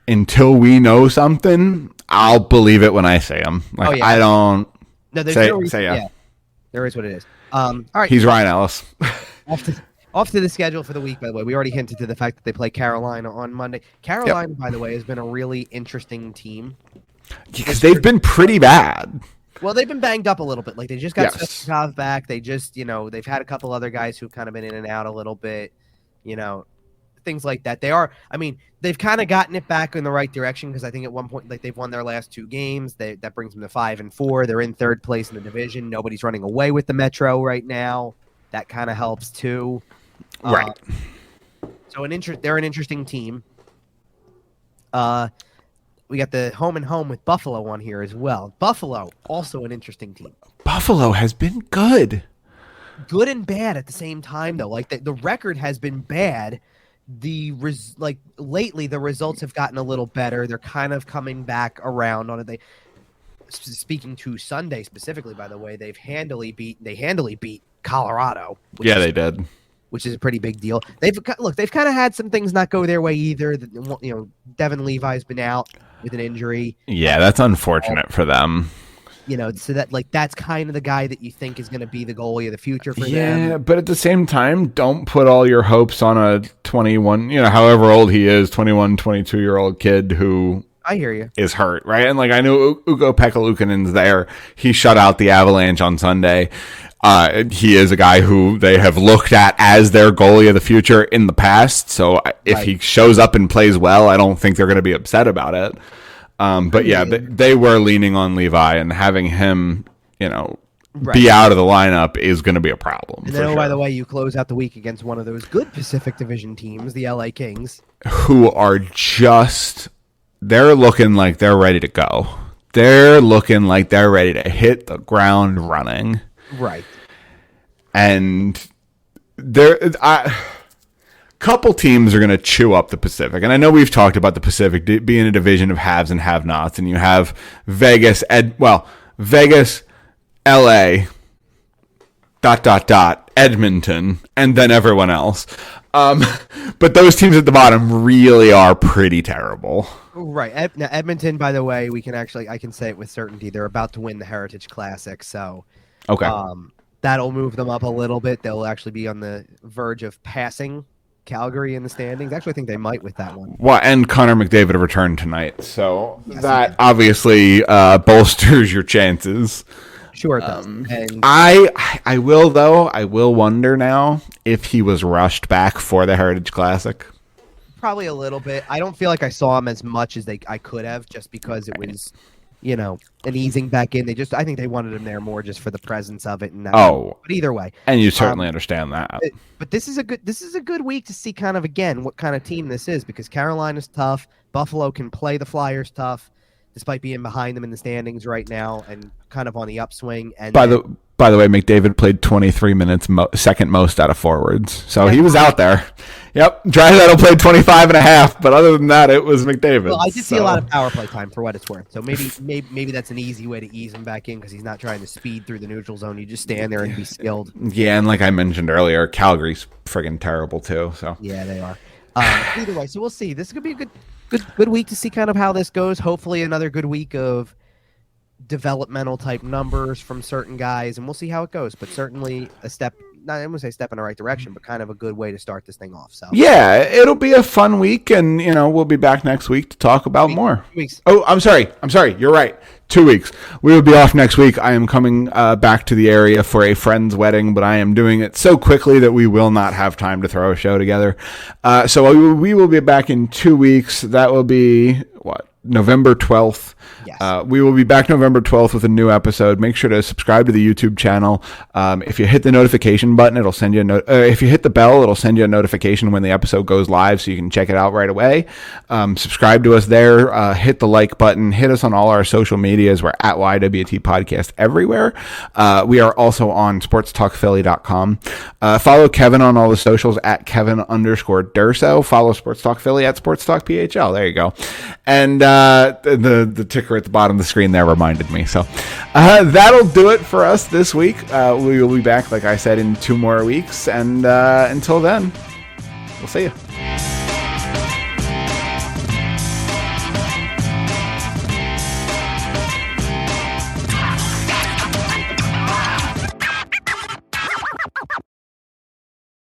until we know something, I'll believe it when I say them. I don't say yeah. Yeah. There is what it is. All right. He's Ryan Ellis. Off to the schedule for the week, by the way. We already hinted to the fact that they play Carolina on Monday. Carolina, by the way, has been a really interesting team. Because they've been pretty bad. Well, they've been banged up a little bit. They just got Svechnikov back. They just, they've had a couple other guys who've kind of been in and out a little bit, things like that. They've kind of gotten it back in the right direction because I think at one point, they've won their last 2 games. That brings them to 5-4. They're in 3rd place in the division. Nobody's running away with the Metro right now. That kind of helps too. Right. So they're an interesting team. We got the home and home with Buffalo on here as well. Buffalo, also an interesting team. Buffalo has been good. Good and bad at the same time, though. The record has been bad. Lately, the results have gotten a little better. They're kind of coming back around on it. Speaking to Sunday specifically, by the way, they handily beat Colorado. They did. Which is a pretty big deal. They've kind of had some things not go their way either. Devin Levi's been out with an injury. Yeah, that's unfortunate for them. So that's kind of the guy that you think is going to be the goalie of the future for them. Yeah, but at the same time, don't put all your hopes on a 21, however old he is, 21, 22-year-old kid who I hear you. Is hurt, right? And I know Ugo Pekka-Luukkonen's there. He shut out the Avalanche on Sunday. He is a guy who they have looked at as their goalie of the future in the past. So if he shows up and plays well, I don't think they're going to be upset about it. But yeah, they were leaning on Levi, and having him, be out of the lineup is going to be a problem. And then, by the way, you close out the week against one of those good Pacific Division teams, the LA Kings, who are they're looking like they're ready to go. They're looking like they're ready to hit the ground running. Right. And couple teams are going to chew up the Pacific. And I know we've talked about the Pacific being a division of haves and have-nots. And you have Vegas, LA, ... Edmonton, and then everyone else. But those teams at the bottom really are pretty terrible. Right. Now, Edmonton, by the way, I can say it with certainty. They're about to win the Heritage Classic. So okay. That'll move them up a little bit. They'll actually be on the verge of passing Calgary in the standings. Actually, I think they might with that one. Well, and Connor McDavid returned tonight, so that obviously bolsters your chances. Sure it does. And I will wonder now if he was rushed back for the Heritage Classic. probably a little bit. I don't feel like I saw him as much as I could have, just because it was, an easing back in. I think they wanted him there more just for the presence of it. And that. But either way, and you certainly understand that. But this is a good week to see kind of again what kind of team this is, because Carolina's tough. Buffalo can play the Flyers tough, despite being behind them in the standings right now and kind of on the upswing. And by the way, McDavid played 23 minutes, second most out of forwards. So he was out there. Yep. Draisaitl played 25 and a half, but other than that, it was McDavid. Well, I did see a lot of power play time for what it's worth. So maybe that's an easy way to ease him back in, because he's not trying to speed through the neutral zone. You just stand there and be skilled. Yeah, and like I mentioned earlier, Calgary's friggin' terrible too. So yeah, they are. Either way, so we'll see. This is gonna be a good week to see kind of how this goes. Hopefully, another good week of developmental type numbers from certain guys, and we'll see how it goes. But certainly a step. Not, I'm gonna say step in the right direction, but kind of a good way to start this thing off. So yeah, it'll be a fun week, and we'll be back next week to talk about more. 2 weeks. Oh, I'm sorry. You're right. 2 weeks. We will be off next week. I am coming back to the area for a friend's wedding, but I am doing it so quickly that we will not have time to throw a show together. So we will be back in 2 weeks. That will be November 12th. Yes. We will be back November 12th with a new episode. Make sure to subscribe to the YouTube channel. If you hit the notification button, it'll send you if you hit the bell, it'll send you a notification when the episode goes live, so you can check it out right away. Subscribe to us there. Hit the like button. Hit us on all our social medias. We're at YWT Podcast everywhere. We are also on sportstalkphilly.com. Follow Kevin on all the socials at Kevin_Durso. Follow Sports Talk Philly at Sports Talk PHL. There you go. And the ticker at the bottom of the screen there reminded me. So that'll do it for us this week. We will be back, like I said, in 2 more weeks. And until then, we'll see you.